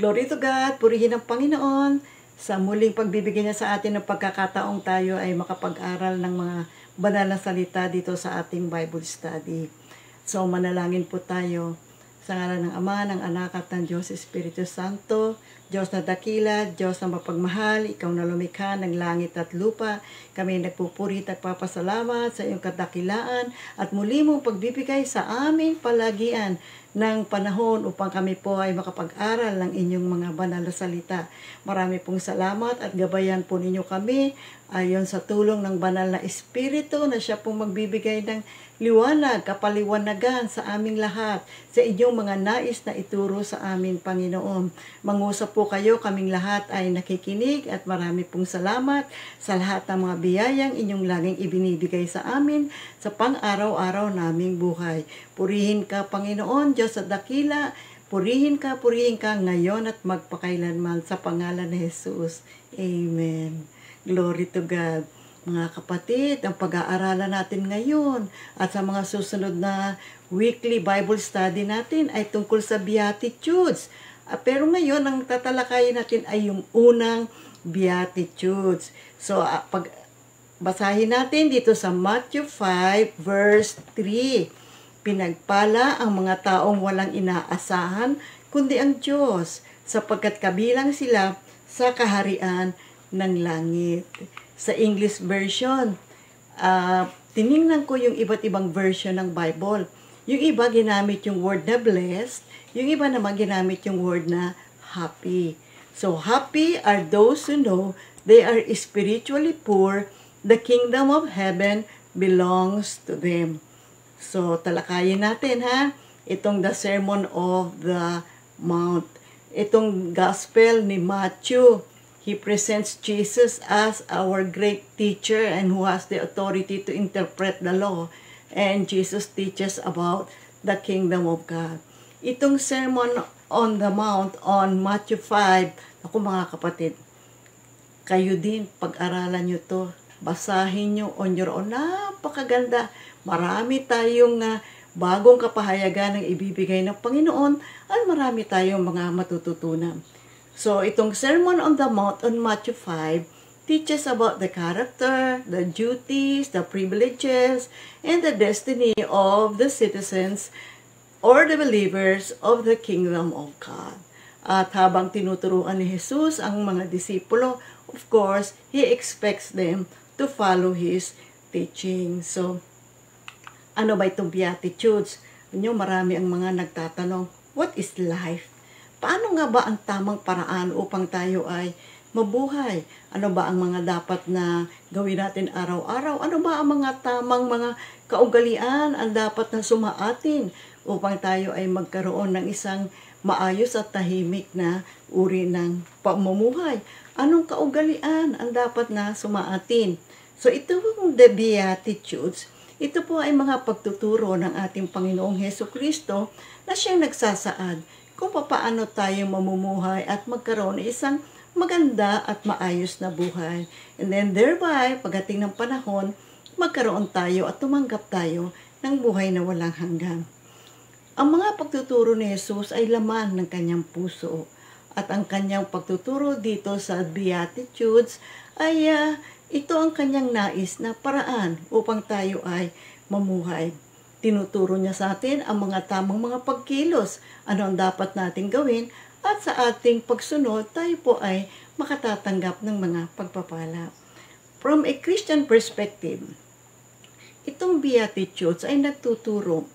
Glory to God, purihin ang Panginoon sa muling pagbibigay niya sa atin ng pagkakataong tayo ay makapag-aral ng mga banal na salita dito sa ating Bible study. So manalangin po tayo sa ngalan ng Ama, ng Anak at ng Diyos Espiritu Santo. Diyos na dakila, Diyos na mapagmahal, ikaw na lumikha ng langit at lupa. Kami nagpupuri at papasalamat sa iyong kadakilaan at muli mong pagbibigay sa amin palagian ng panahon upang kami po ay makapag-aral ng inyong mga banal na salita. Marami pong salamat at gabayan po ninyo kami ayon sa tulong ng banal na Espiritu na siya pong magbibigay ng liwanag, kapaliwanagan sa aming lahat, sa inyong mga nais na ituro sa amin, Panginoon. Mangusap po kayo, kaming lahat ay nakikinig at marami pong salamat sa lahat ng mga biyayang inyong laging ibinibigay sa amin sa pang-araw-araw naming buhay. Purihin ka, Panginoon, Diyos at dakila, purihin ka ngayon at magpakailanman sa pangalan ni Jesus. Amen. Glory to God. Mga kapatid, ang pag-aaralan natin ngayon at sa mga susunod na weekly Bible study natin ay tungkol sa Beatitudes. Pero ngayon, ang tatalakayin natin ay yung unang Beatitudes. So, basahin natin dito sa Matthew 5 verse 3. Pinagpala ang mga taong walang inaasahan, kundi ang Diyos, sapagkat kabilang sila sa kaharian ng langit. Sa English version, tiningnan ko yung iba't ibang version ng Bible. Yung iba ginamit yung word na blessed, yung iba naman ginamit yung word na happy. So, happy are those who know they are spiritually poor, the kingdom of heaven belongs to them. So, talakayin natin ha, itong the Sermon of the Mount. Itong gospel ni Matthew, he presents Jesus as our great teacher and who has the authority to interpret the law. And Jesus teaches about the kingdom of God. Itong Sermon on the Mount on Matthew 5, ako mga kapatid, kayo din, pag-aralan nyo to, basahin nyo on your own. Napakaganda. Marami tayong bagong kapahayagan ng ibibigay ng Panginoon at marami tayong mga matututunan. So, itong Sermon on the Mount on Matthew 5 teaches about the character, the duties, the privileges, and the destiny of the citizens or the believers of the kingdom of God. At habang tinuturuan ni Jesus ang mga disipulo, of course, He expects them to follow His teaching. So, ano ba itong Beatitudes? Marami ang mga nagtatanong, what is life? Paano nga ba ang tamang paraan upang tayo ay mabuhay? Ano ba ang mga dapat na gawin natin araw-araw? Ano ba ang mga tamang mga kaugalian ang dapat na sumaatin upang tayo ay magkaroon ng isang maayos at tahimik na uri ng pamumuhay? Anong kaugalian ang dapat na sumaatin? So ito yung the Beatitudes. Ito po ay mga pagtuturo ng ating Panginoong Hesukristo na siyang nagsasaad kung paano tayo mamumuhay at magkaroon ng isang maganda at maayos na buhay. And then thereby, pagdating ng panahon, magkaroon tayo at tumanggap tayo ng buhay na walang hanggan. Ang mga pagtuturo ni Jesus ay laman ng kanyang puso. At ang kanyang pagtuturo dito sa Beatitudes ay ito ang kanyang nais na paraan upang tayo ay mamuhay. Tinuturo niya sa atin ang mga tamang mga pagkilos, ano ang dapat nating gawin, at sa ating pagsunod, tayo po ay makatatanggap ng mga pagpapala. From a Christian perspective, itong Beatitudes ay nagtuturo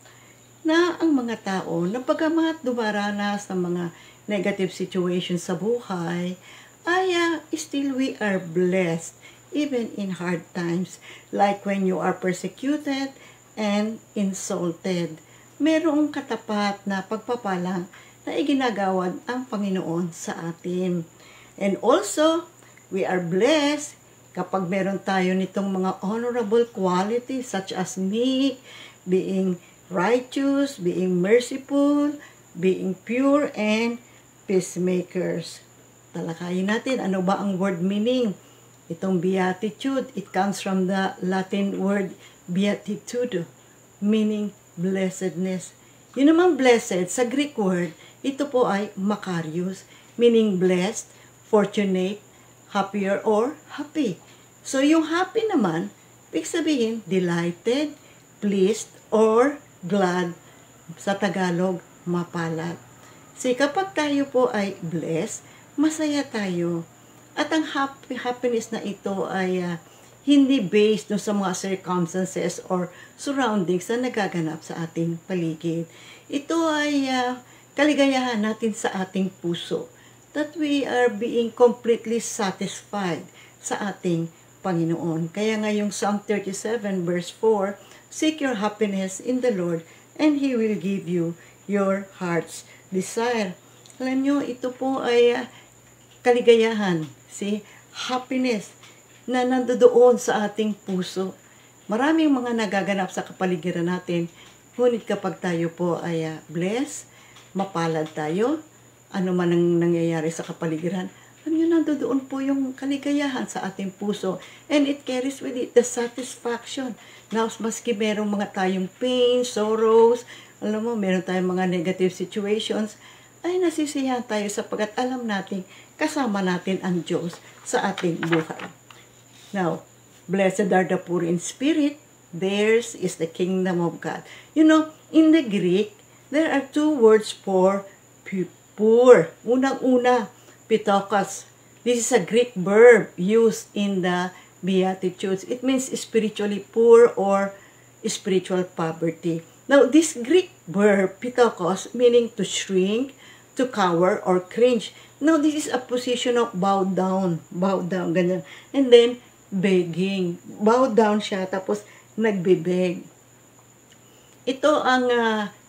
na ang mga tao na pagamat dumaranas ng mga negative situations sa buhay, ay still we are blessed even in hard times, like when you are persecuted and insulted. Merong katapat na pagpapala na iginagawad ang Panginoon sa atin. And also, we are blessed kapag meron tayo nitong mga honorable qualities such as meek, being righteous, being merciful, being pure, and peacemakers. Talakayin natin, ano ba ang word meaning? Itong beatitude, it comes from the Latin word beatitudo, meaning blessedness. Yun namang blessed, sa Greek word, ito po ay makarios, meaning blessed, fortunate, happier, or happy. So, yung happy naman, ibig sabihin, delighted, pleased, or glad. Sa Tagalog, mapalad. So, kapag tayo po ay blessed, masaya tayo. At ang happiness na ito ay hindi based no sa mga circumstances or surroundings na nagaganap sa ating paligid. Ito ay kaligayahan natin sa ating puso, that we are being completely satisfied sa ating Panginoon. Kaya nga yung Psalm 37 verse 4, seek your happiness in the Lord and He will give you your heart's desire. Alam nyo, ito po ay kaligayahan, happiness na nandoon sa ating puso. Maraming mga nagaganap sa kapaligiran natin, ngunit kapag tayo po ay blessed, mapalad tayo, ano man ang nangyayari sa kapaligiran, alam nyo, nandoon po yung kaligayahan sa ating puso. And it carries with it the satisfaction. Now, maski merong mga tayong pain, sorrows, alam mo, meron tayong mga negative situations, ay nasisiyahan tayo sapagkat alam natin, kasama natin ang Diyos sa ating buhay. Now, blessed are the poor in spirit, theirs is the kingdom of God. You know, in the Greek, there are two words for poor. Unang-una, pitokos. This is a Greek verb used in the Beatitudes. It means spiritually poor or spiritual poverty. Now, this Greek verb, pitokos, meaning to shrink, to cower, or cringe. Now, this is a position of bow down, ganyan. And then, begging. Bow down siya, tapos nagbibeg. Ito ang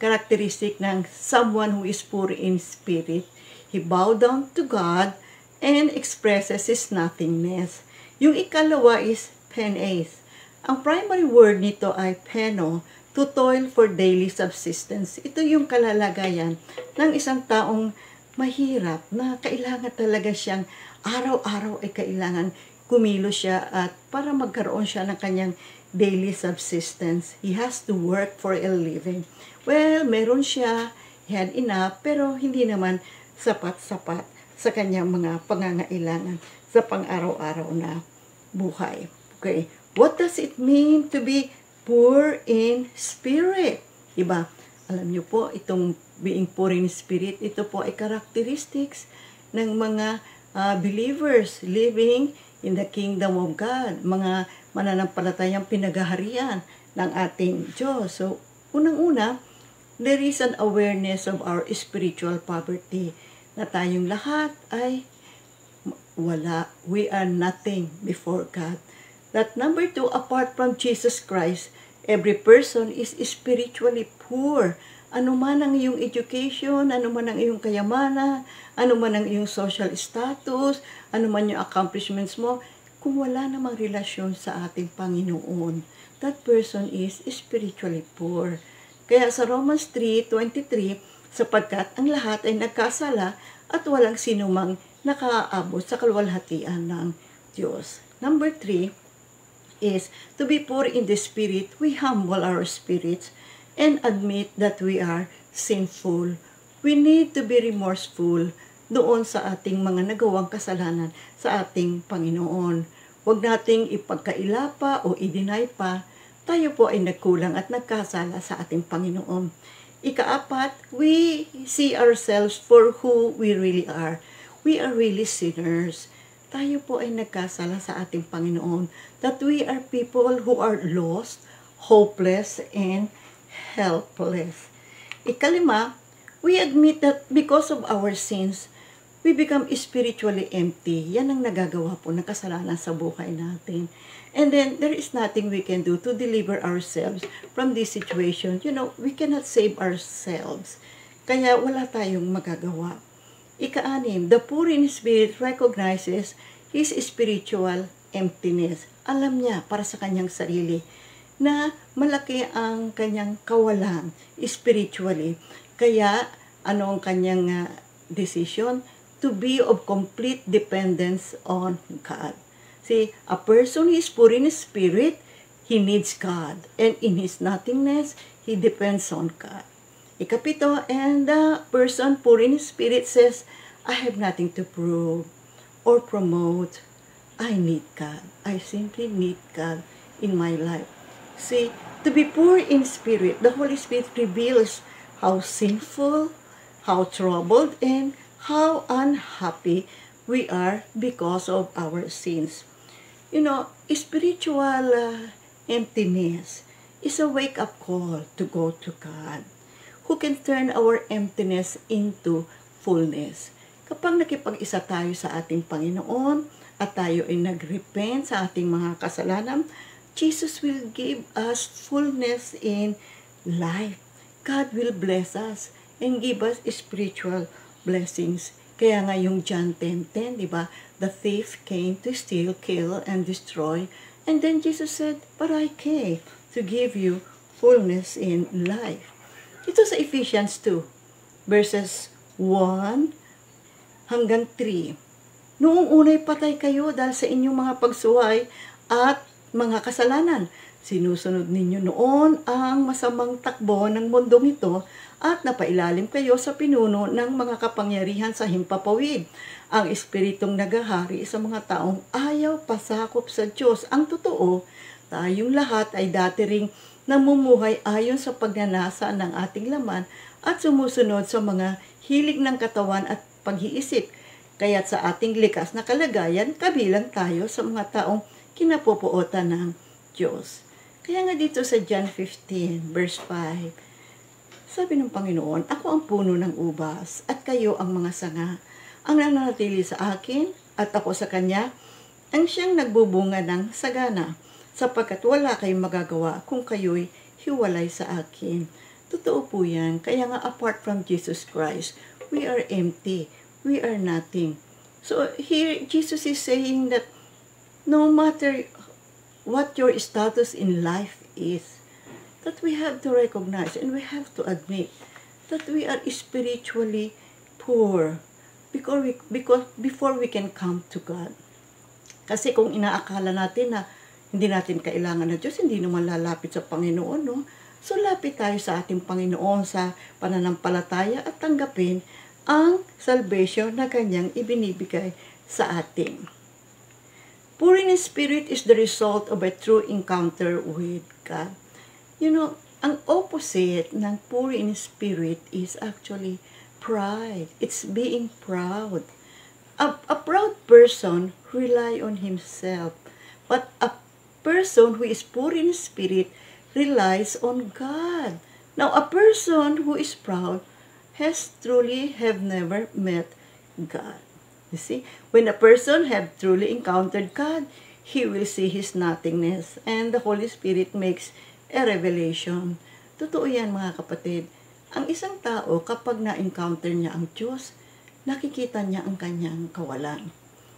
characteristic ng someone who is poor in spirit. He bow down to God and expresses his nothingness. Yung ikalawa is penes. Ang primary word nito ay peno, to toil for daily subsistence. Ito yung kalalagayan ng isang taong mahirap na kailangan talaga siyang araw-araw ay kailangan kumilos siya at para magkaroon siya ng kanyang daily subsistence. He has to work for a living. Well, meron siya, he had enough, pero hindi naman sapat-sapat sa kanyang mga pangangailangan sa pang-araw-araw na buhay. Okay, what does it mean to be poor in spirit? Diba? Alam niyo po, itong being poor in spirit, ito po ay characteristics ng mga believers living in the kingdom of God, mga mananampalatayang pinagaharian ng ating Diyos. So, unang-una, there is an awareness of our spiritual poverty, na tayong lahat ay wala. We are nothing before God. That number two, apart from Jesus Christ, every person is spiritually poor. Ano man ang iyong education, ano man ang iyong kayamanan, ano man ang iyong social status, ano man yung accomplishments mo, kung wala namang relasyon sa ating Panginoon, that person is spiritually poor. Kaya sa Romans 3:23, sapagkat ang lahat ay nagkasala at walang sinumang nakaabot sa kaluwalhatian ng Diyos. Number 3 is to be poor in the spirit. We humble our spirits and admit that we are sinful. We need to be remorseful doon sa ating mga nagawang kasalanan sa ating Panginoon. Huwag nating ipagkaila pa o i-deny pa, tayo po ay nagkulang at nagkasala sa ating Panginoon. Ikaapat, we see ourselves for who we really are. We are really sinners. Tayo po ay nagkasala sa ating Panginoon. That we are people who are lost, hopeless, and helpless. Ikalima, we admit that because of our sins, we become spiritually empty. Yan ang nagagawa po ng kasalanan sa buhay natin. And then, there is nothing we can do to deliver ourselves from this situation. You know, we cannot save ourselves. Kaya wala tayong magagawa. Ika-anim, the poor in spirit recognizes his spiritual emptiness. Alam niya para sa kanyang sarili na malaki ang kanyang kawalan spiritually. Kaya, ano ang kanyang decision? To be of complete dependence on God. See, a person who is poor in spirit, he needs God. And in his nothingness, he depends on God. Ikapito, and the person poor in spirit says, I have nothing to prove or promote. I need God. I simply need God in my life. See, to be poor in spirit, the Holy Spirit reveals how sinful, how troubled, and how unhappy we are because of our sins. You know, spiritual emptiness is a wake-up call to go to God, who can turn our emptiness into fullness. Kapag nakipag-isa tayo sa ating Panginoon at tayo ay nag-repent sa ating mga kasalanan, Jesus will give us fullness in life. God will bless us and give us spiritual blessings. Kaya nga yung John 10:10, di ba? The thief came to steal, kill, and destroy. And then Jesus said, but I came to give you fullness in life. Ito sa Ephesians 2, verses 1 hanggang 3. Noong unay patay kayo dahil sa inyong mga pagsuway at mga kasalanan. Sinusunod ninyo noon ang masamang takbo ng mundong ito at napailalim kayo sa pinuno ng mga kapangyarihan sa himpapawid. Ang espiritong nagahari sa mga taong ayaw pasakop sa Diyos. Ang totoo, tayong lahat ay dati ring namumuhay ayon sa pagnanasa ng ating laman at sumusunod sa mga hilig ng katawan at pag-iisip. Kaya't sa ating likas na kalagayan, kabilang tayo sa mga taong kinapupuotan ng Diyos. Kaya nga dito sa John 15, verse 5, sabi ng Panginoon, ako ang puno ng ubas at kayo ang mga sanga. Ang nananatili sa akin at ako sa Kanya, ang siyang nagbubunga ng sagana, sapagkat wala kayong magagawa kung kayo'y hiwalay sa akin. Totoo po yan. Kaya nga apart from Jesus Christ, we are empty. We are nothing. So here, Jesus is saying that no matter what your status in life is, that we have to recognize and we have to admit that we are spiritually poor before we can come to God. Kasi kung inaakala natin na hindi natin kailangan ng Diyos, hindi naman lalapit sa Panginoon, no? So lapit tayo sa ating Panginoon sa pananampalataya at tanggapin ang salvation na Kanyang ibinibigay sa atin. Poor in spirit is the result of a true encounter with God. You know, ang opposite ng poor in spirit is actually pride. It's being proud. A proud person rely on himself. But a person who is poor in spirit relies on God. Now, a person who is proud has truly have never met God. You see, when a person have truly encountered God, he will see his nothingness, and the Holy Spirit makes a revelation. Totoo yan, mga kapatid. Ang isang tao, kapag na-encounter niya ang Diyos, nakikita niya ang kanyang kawalan.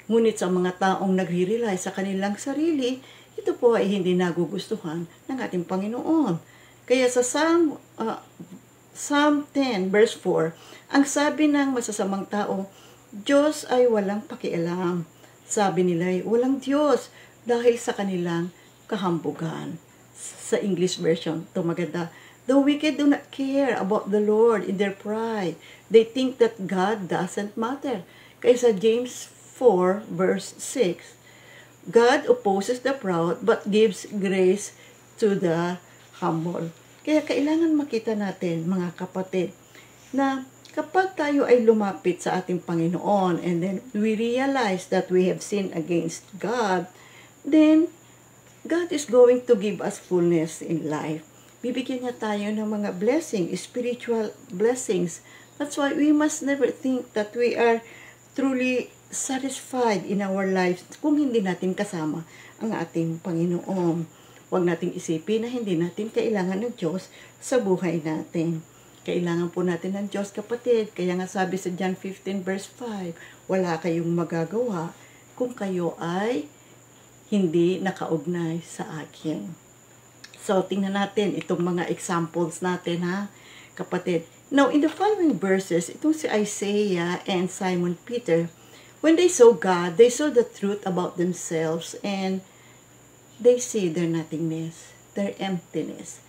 Ngunit sa mga taong nagre-rely sa kanilang sarili, ito po ay hindi nagugustuhan ng ating Panginoon. Kaya sa Psalm 10 verse 4, ang sabi ng masasamang tao, Diyos ay walang pakialam. Sabi nila ay walang Diyos dahil sa kanilang kahambugan. Sa English version, ito maganda. The wicked do not care about the Lord in their pride. They think that God doesn't matter. Kaya sa James 4 verse 6, God opposes the proud but gives grace to the humble. Kaya kailangan makita natin, mga kapatid, na kapag tayo ay lumapit sa ating Panginoon and then we realize that we have sinned against God, then God is going to give us fullness in life. Bibigyan niya tayo ng mga blessings, spiritual blessings. That's why we must never think that we are truly satisfied in our lives kung hindi natin kasama ang ating Panginoon. Huwag nating isipin na hindi natin kailangan ng Diyos sa buhay natin. Kailangan po natin ng Diyos, kapatid. Kaya nga sabi sa John 15 verse 5, wala kayong magagawa kung kayo ay hindi nakaugnay sa akin. So, tingnan natin itong mga examples natin, ha, kapatid. Now, in the following verses, itong si Isaiah and Simon Peter, when they saw God, they saw the truth about themselves and they see their nothingness, their emptiness.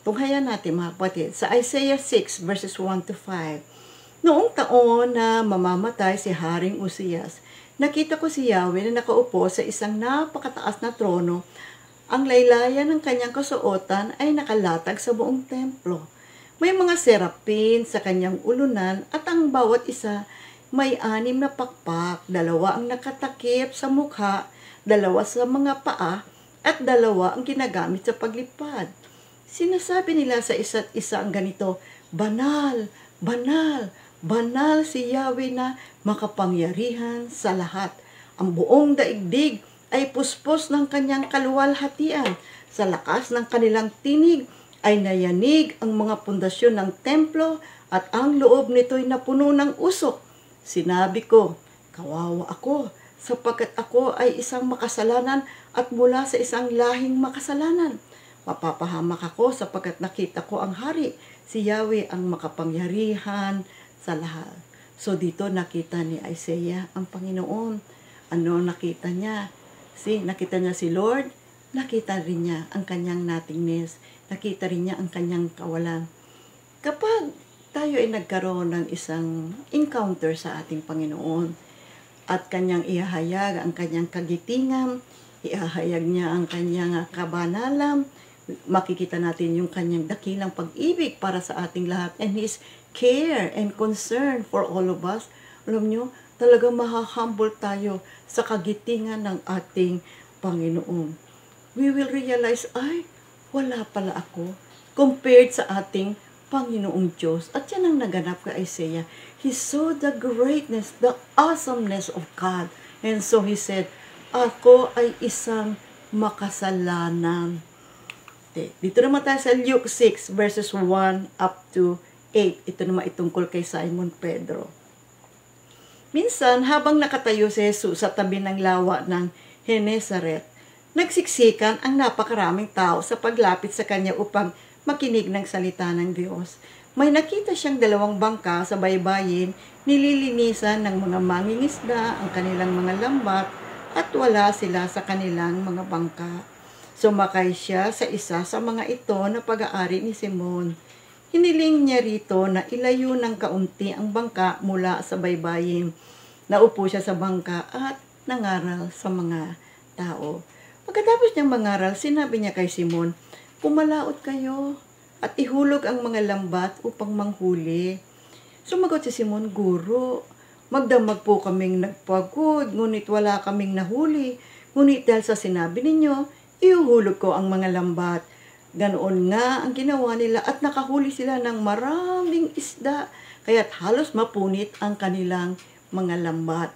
Tunghayan natin, mga kapatid, sa Isaiah 6 verses 1 to 5, noong taon na mamamatay si Haring Uzzias, nakita ko si Yahweh na nakaupo sa isang napakataas na trono. Ang laylayan ng kanyang kasuotan ay nakalatag sa buong templo. May mga serapin sa kanyang ulunan at ang bawat isa may 6 na pakpak, 2 ang nakatakip sa mukha, 2 sa mga paa, at 2 ang ginagamit sa paglipad. Sinasabi nila sa isa't isa ang ganito, banal, banal, banal si Yahweh na makapangyarihan sa lahat. Ang buong daigdig ay puspos ng kanyang kaluwalhatian. Sa lakas ng kanilang tinig ay nayanig ang mga pundasyon ng templo at ang loob nito'y napuno ng usok. Sinabi ko, kawawa ako, sapagkat ako ay isang makasalanan at mula sa isang lahing makasalanan. Mapapahamak ako sapagkat nakita ko ang hari, si Yahweh ang makapangyarihan sa lahat. So dito nakita ni Isaiah ang Panginoon. Ano nakita niya? Nakita niya si Lord, nakita rin niya ang kanyang nothingness, nakita rin niya ang kanyang kawalan. Kapag tayo ay nagkaroon ng isang encounter sa ating Panginoon at kanyang ihahayag ang kanyang kagitingan, ihahayag niya ang kanyang kabanalan, makikita natin yung kanyang dakilang pag-ibig para sa ating lahat and His care and concern for all of us. Alam nyo, talagang mahahumble tayo sa kagitingan ng ating Panginoon. We will realize, ay, wala pala ako compared sa ating Panginoong Diyos. At yan ang naganap kay Isaiah. He saw the greatness, the awesomeness of God. And so he said, ako ay isang makasalanan. Dito naman tayo sa Luke 6 verses 1 up to 8. Ito naman itungkol kay Simon Pedro. Minsan, habang nakatayo si Jesus sa tabi ng lawa ng Genesaret, nagsiksikan ang napakaraming tao sa paglapit sa kanya upang makinig ng salita ng Diyos. May nakita siyang 2 bangka sa baybayin, nililinisan ng mga mangingisda ang kanilang mga lambat at wala sila sa kanilang mga bangka. Sumakay siya sa isa sa mga ito na pag-aari ni Simon. Hiniling niya rito na ilayo ng kaunti ang bangka mula sa baybayin. Naupo siya sa bangka at nangaral sa mga tao. Pagkatapos niyang mangaral, sinabi niya kay Simon, pumalaot kayo at ihulog ang mga lambat upang manghuli. Sumagot si Simon, Guro, magdamag po kaming nagpagod, ngunit wala kaming nahuli. Ngunit dahil sa sinabi ninyo, ihuhulog ko ang mga lambat. Ganoon nga ang ginawa nila at nakahuli sila ng maraming isda, kaya't halos mapunit ang kanilang mga lambat.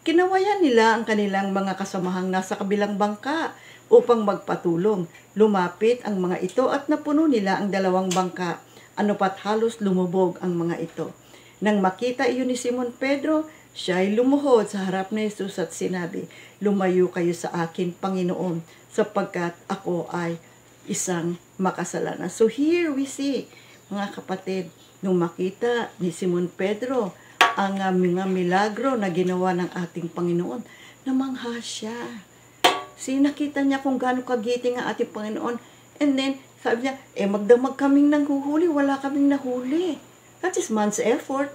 Kinawayan nila ang kanilang mga kasamahang nasa kabilang bangka upang magpatulong. Lumapit ang mga ito at napuno nila ang 2 bangka. Ano pat halos lumubog ang mga ito. Nang makita iyon ni Simon Pedro, siya ay lumuhod sa harap ni Jesus at sinabi, lumayo kayo sa akin, Panginoon, sapagkat ako ay isang makasalanan. So here we see, mga kapatid, nung makita ni Simon Pedro ang mga milagro na ginawa ng ating Panginoon, namangha siya. Nakita niya kung gaano kagiting ang ating Panginoon. And then, sabi niya, magdamag kaming nanghuhuli, wala kaming nahuli. That is man's effort.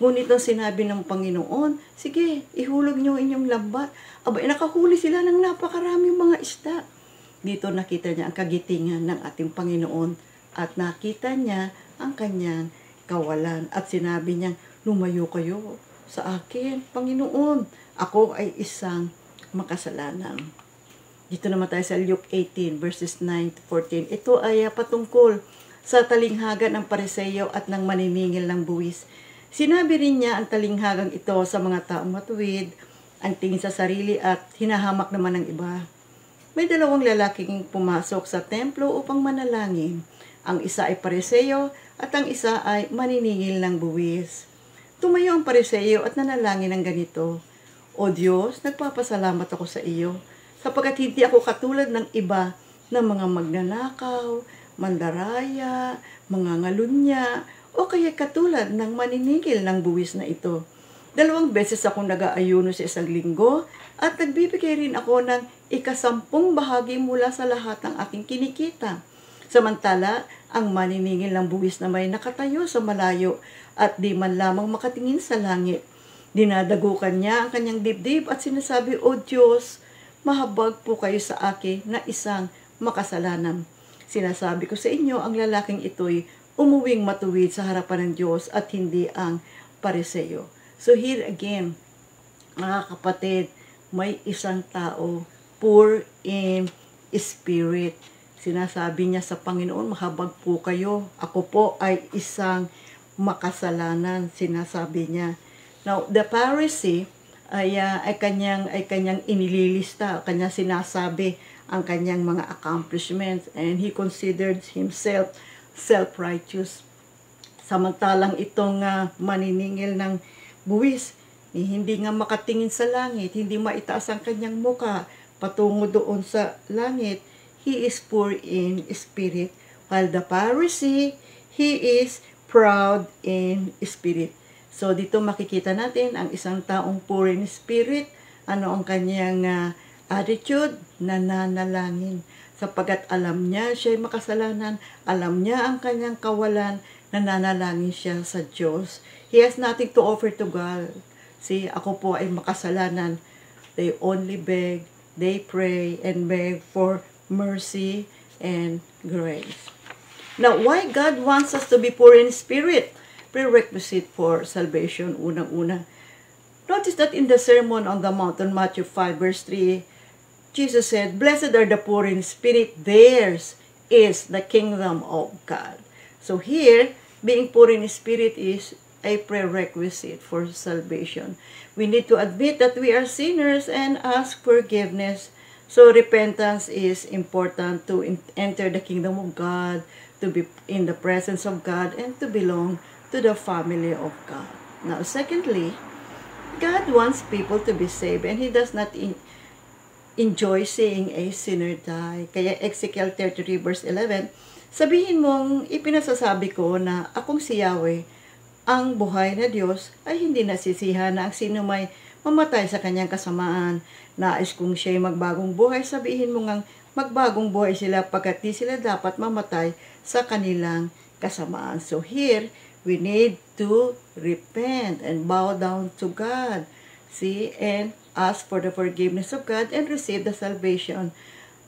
Ngunit ang sinabi ng Panginoon, sige, ihulog niyo inyong lambat. Nakahuli sila ng napakaraming mga isda. Dito nakita niya ang kagitingan ng ating Panginoon at nakita niya ang kanyang kawalan. At sinabi niya, lumayo kayo sa akin, Panginoon. Ako ay isang makasalanan. Dito naman tayo sa Luke 18 verses 9 to 14. Ito ay patungkol sa talinghagan ng Pariseo at ng maniningil ng buwis. Sinabi rin niya ang talinghagang ito sa mga taong matuwid, ang tingin sa sarili at hinahamak naman ng iba. May 2 lalaking pumasok sa templo upang manalangin. Ang isa ay Pariseo at ang isa ay maniningil ng buwis. Tumayo ang Pariseo at nanalangin ng ganito, O Diyos, nagpapasalamat ako sa iyo, sapagkat hindi ako katulad ng iba na mga magnanakaw, mandaraya, mga ngalunya, o kaya katulad ng maniningil ng buwis na ito. 2 beses akong nag-aayuno sa isang linggo at nagbibigay rin ako ng 10 bahagi mula sa lahat ng aking kinikita. Samantala, ang maniningil ng buwis na may nakatayo sa malayo at di man lamang makatingin sa langit. Dinadagukan niya ang kanyang dibdib at sinasabi, O Diyos, mahabag po kayo sa akin na isang makasalanan. Sinasabi ko sa inyo, ang lalaking ito'y umuwing matuwid sa harapan ng Diyos at hindi ang Pariseo. So here again, mga kapatid, may isang tao poor in spirit. Sinasabi niya sa Panginoon, mahabag po kayo. Ako po ay isang makasalanan, sinasabi niya. Now, the Pharisee ay kanyang inililista, kanya sinasabi ang kanyang mga accomplishments, and he considered himself self-righteous. Samantalang itong maniningil ng buwis, hindi nga makatingin sa langit, hindi maitaas ang kanyang muka patungo doon sa langit. He is poor in spirit, while the Pharisee, he is proud in spirit. So dito makikita natin ang isang taong poor in spirit, ano ang kanyang attitude, nananalangin. Sapagkat alam niya siya'y makasalanan, alam niya ang kanyang kawalan, nananalangin siya sa Diyos. He has nothing to offer to God. See, ako po ay makasalanan. They only beg, they pray, and beg for mercy and grace. Now, why God wants us to be poor in spirit? Prerequisite for salvation, unang-una. Notice that in the Sermon on the Mount, Matthew 5, verse 3, Jesus said, "Blessed are the poor in spirit, theirs is the kingdom of God." So here, being poor in spirit is a prerequisite for salvation. We need to admit that we are sinners and ask forgiveness. So repentance is important to enter the kingdom of God, to be in the presence of God, and to belong to the family of God. Now, secondly, God wants people to be saved, and He does not enjoy seeing a sinner die. Kaya Ezekiel 33 verse 11, sabihin mong ipinasasabi ko na akong si Yahweh, ang buhay na Diyos ay hindi nasisihan na ang sino may mamatay sa kanyang kasamaan. Nais kung siya'y magbagong buhay, sabihin mo ngang magbagong buhay sila pagkat di sila dapat mamatay sa kanilang kasamaan. So here, we need to repent and bow down to God. See, and ask for the forgiveness of God and receive the salvation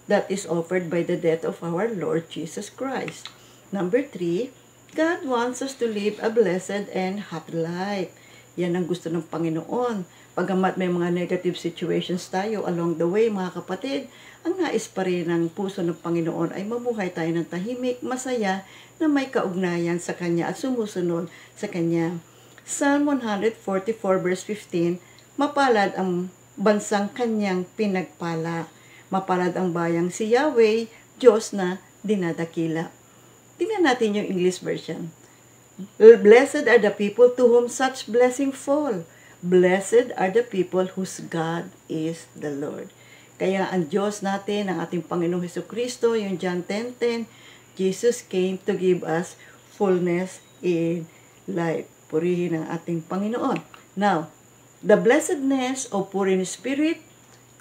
that is offered by the death of our Lord Jesus Christ. Number 3, God wants us to live a blessed and happy life. Yan ang gusto ng Panginoon. Pagamat may mga negative situations tayo along the way, mga kapatid, ang nais pa rin ng puso ng Panginoon ay mamuhay tayo ng tahimik, masaya, na may kaugnayan sa Kanya at sumusunod sa Kanya. Psalm 144 verse 15, mapalad ang bansang Kanyang pinagpala. Mapalad ang bayang si Yahweh, Diyos na dinadakila. Tingnan natin yung English version. Blessed are the people to whom such blessing fall. Blessed are the people whose God is the Lord. Kaya ang Diyos natin, ang ating Panginoong Hesukristo, yung John 10:10, Jesus came to give us fullness in life. Purihin ang ating Panginoon. Now, the blessedness of poor in spirit,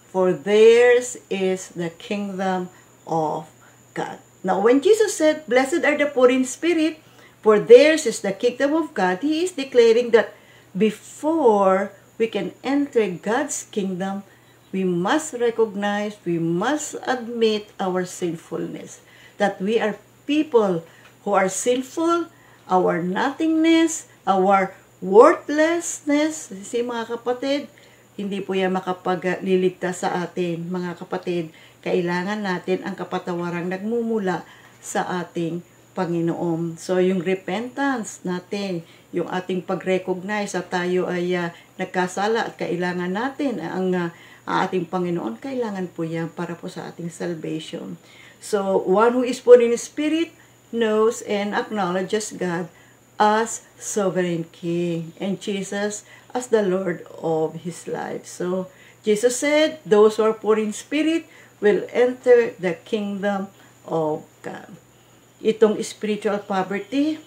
for theirs is the kingdom of God. Now, when Jesus said, "Blessed are the poor in spirit, for theirs is the kingdom of God," He is declaring that before we can enter God's kingdom, we must recognize, we must admit our sinfulness. That we are people who are sinful, our nothingness, our worthlessness. Si mga kapatid, hindi po yan makapagliligtas sa atin. Mga kapatid, kailangan natin ang kapatawarang nagmumula sa ating Panginoon. So, yung repentance natin, yung ating pag-recognize at tayo ay nagkasala at kailangan natin ang ating Panginoon, kailangan po yan para po sa ating salvation. So, one who is born in spirit knows and acknowledges God as sovereign King and Jesus as the Lord of his life. So, Jesus said, those who are poor in spirit will enter the kingdom of God. Itong spiritual poverty,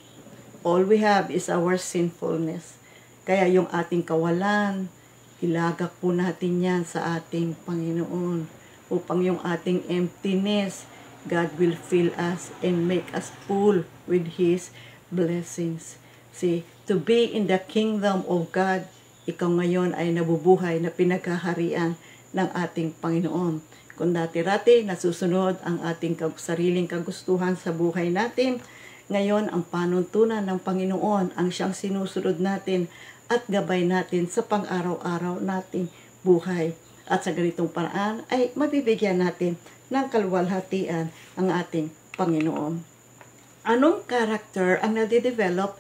all we have is our sinfulness. Kaya yung ating kawalan, ilagak po natin yan sa ating Panginoon upang yung ating emptiness, God will fill us and make us full with His blessings. See, to be in the kingdom of God, ikaw ngayon ay nabubuhay na pinaghaharian ng ating Panginoon. Kung dati-rati nasusunod ang ating sariling kagustuhan sa buhay natin, ngayon ang panuntunan ng Panginoon ang siyang sinusunod natin at gabay natin sa pang-araw-araw nating buhay. At sa ganitong paraan ay mabibigyan natin ng kaluwalhatian ang ating Panginoon. Anong character ang nade-develop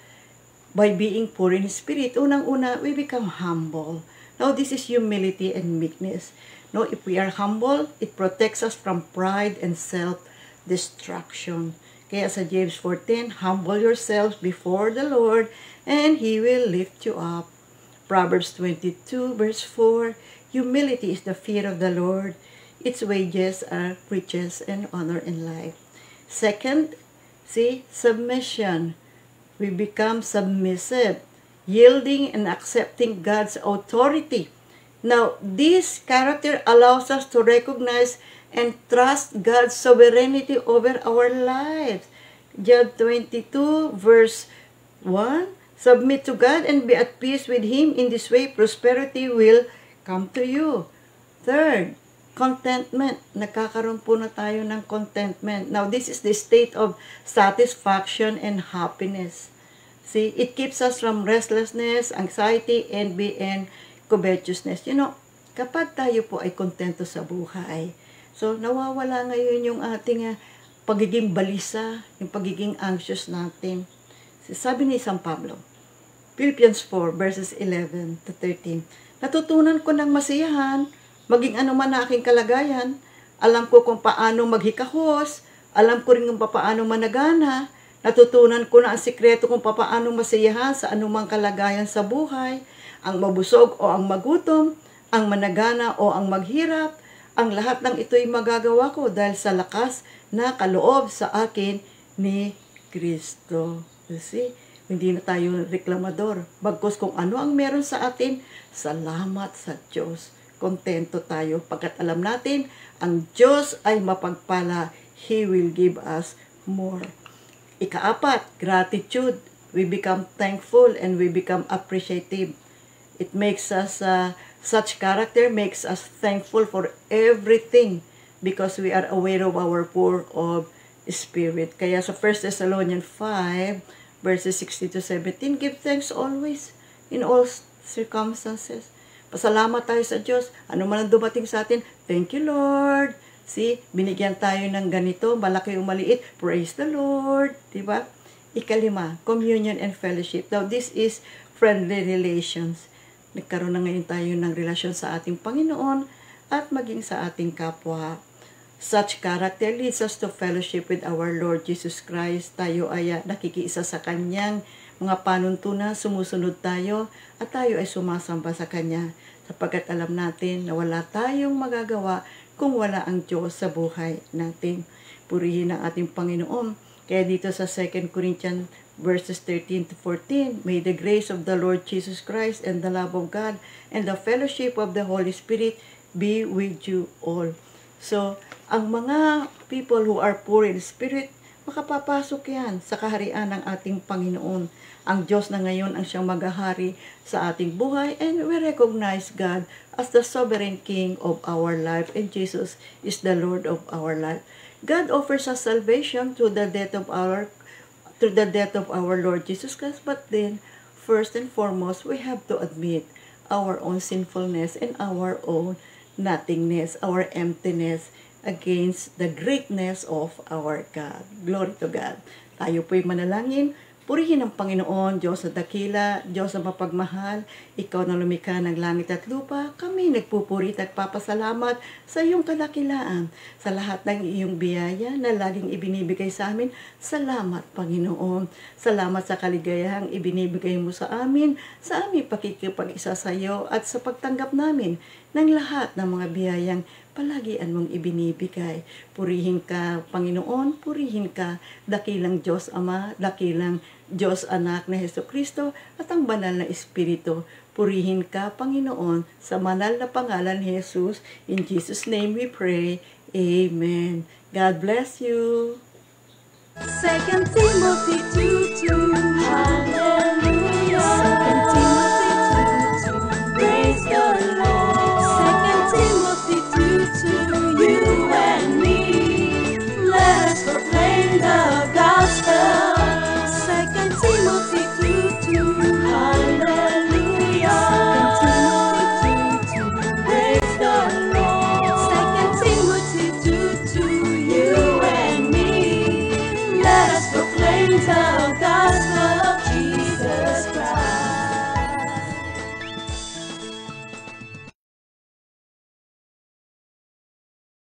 by being poor in spirit? Unang-una, we become humble. Now, this is humility and meekness. No, if we are humble, it protects us from pride and self-destruction. Kaya sa James 4:10, humble yourselves before the Lord, and He will lift you up. Proverbs 22, verse 4, humility is the fear of the Lord. Its wages are riches and honor in life. Second, submission. We become submissive, yielding and accepting God's authority. Now, this character allows us to recognize and trust God's sovereignty over our lives. Job 22, verse 1, submit to God and be at peace with Him. In this way, prosperity will come to you. Third, contentment. Nagkakaroon po na tayo ng contentment. Now, this is the state of satisfaction and happiness. See, it keeps us from restlessness, anxiety, envy, and covetousness. You know, kapag tayo po ay kontento sa buhay, so nawawala ngayon yung ating pagiging balisa, yung pagiging anxious natin. Sabi ni San Pablo, Philippians 4, verses 11 to 13, natutunan ko ng masiyahan, maging ano man na aking kalagayan, alam ko kung paano maghikahos, alam ko rin kung paano managana, natutunan ko na ang sikreto kung paano masiyahan sa anumang kalagayan sa buhay, ang mabusog o ang magutom, ang managana o ang maghirap, ang lahat ng ito'y magagawa ko dahil sa lakas na kaloob sa akin ni Kristo. You see? Hindi na tayo reklamador. Bagkus kung ano ang meron sa atin, salamat sa Diyos. Kontento tayo pagkat alam natin, ang Diyos ay mapagpala. He will give us more. Ikaapat, gratitude. We become thankful and we become appreciative. It makes us, such character makes us thankful for everything because we are aware of our poor of spirit. Kaya sa 1 Thessalonians 5, verses 16 to 17, give thanks always in all circumstances. Pasalamat tayo sa Diyos. Ano man ang dumating sa atin, thank you Lord. See, binigyan tayo ng ganito, malaki o maliit, praise the Lord. Diba? Ikalima, communion and fellowship. Now, this is friendly relations. Nagkaroon na ngayon tayo ng relasyon sa ating Panginoon at maging sa ating kapwa. Such character leads us to fellowship with our Lord Jesus Christ. Tayo ay nakikiisa sa Kanyang mga panuntunan, sumusunod tayo at tayo ay sumasamba sa Kanya sapagkat alam natin na wala tayong magagawa kung wala ang Diyos sa buhay natin. Purihin ang ating Panginoon. Kaya dito sa 2 Corinthians verses 13 to 14, may the grace of the Lord Jesus Christ and the love of God and the fellowship of the Holy Spirit be with you all. So, ang mga people who are poor in spirit, makapapasok yan sa kaharian ng ating Panginoon. Ang Diyos na ngayon ang siyang maghahari sa ating buhay and we recognize God as the sovereign King of our life and Jesus is the Lord of our life. God offers us salvation through the death of our Lord Jesus Christ, but then first and foremost we have to admit our own sinfulness and our own nothingness, our emptiness against the greatness of our God. Glory to God. Tayo po'y manalangin. Purihin ang Panginoon, Diyos na dakila, Diyos na mapagmahal, Ikaw na lumikha ng langit at lupa, kami nagpupurit at papasalamat sa iyong kadakilaan, sa lahat ng iyong biyaya na laging ibinibigay sa amin. Salamat, Panginoon. Salamat sa kaligayahang ibinibigay mo sa aming pakikipag-isa sa iyo at sa pagtanggap namin ng lahat ng mga biyayang palagian mong ibinibigay. Purihin ka, Panginoon, purihin ka, dakilang Diyos Ama, dakilang Diyos Anak na Jesucristo at ang banal na Espiritu. Purihin ka, Panginoon, sa banal na pangalan ni Jesus. In Jesus' name we pray. Amen. God bless you. 2 Timothy 2:2. Hallelujah. 2 Timothy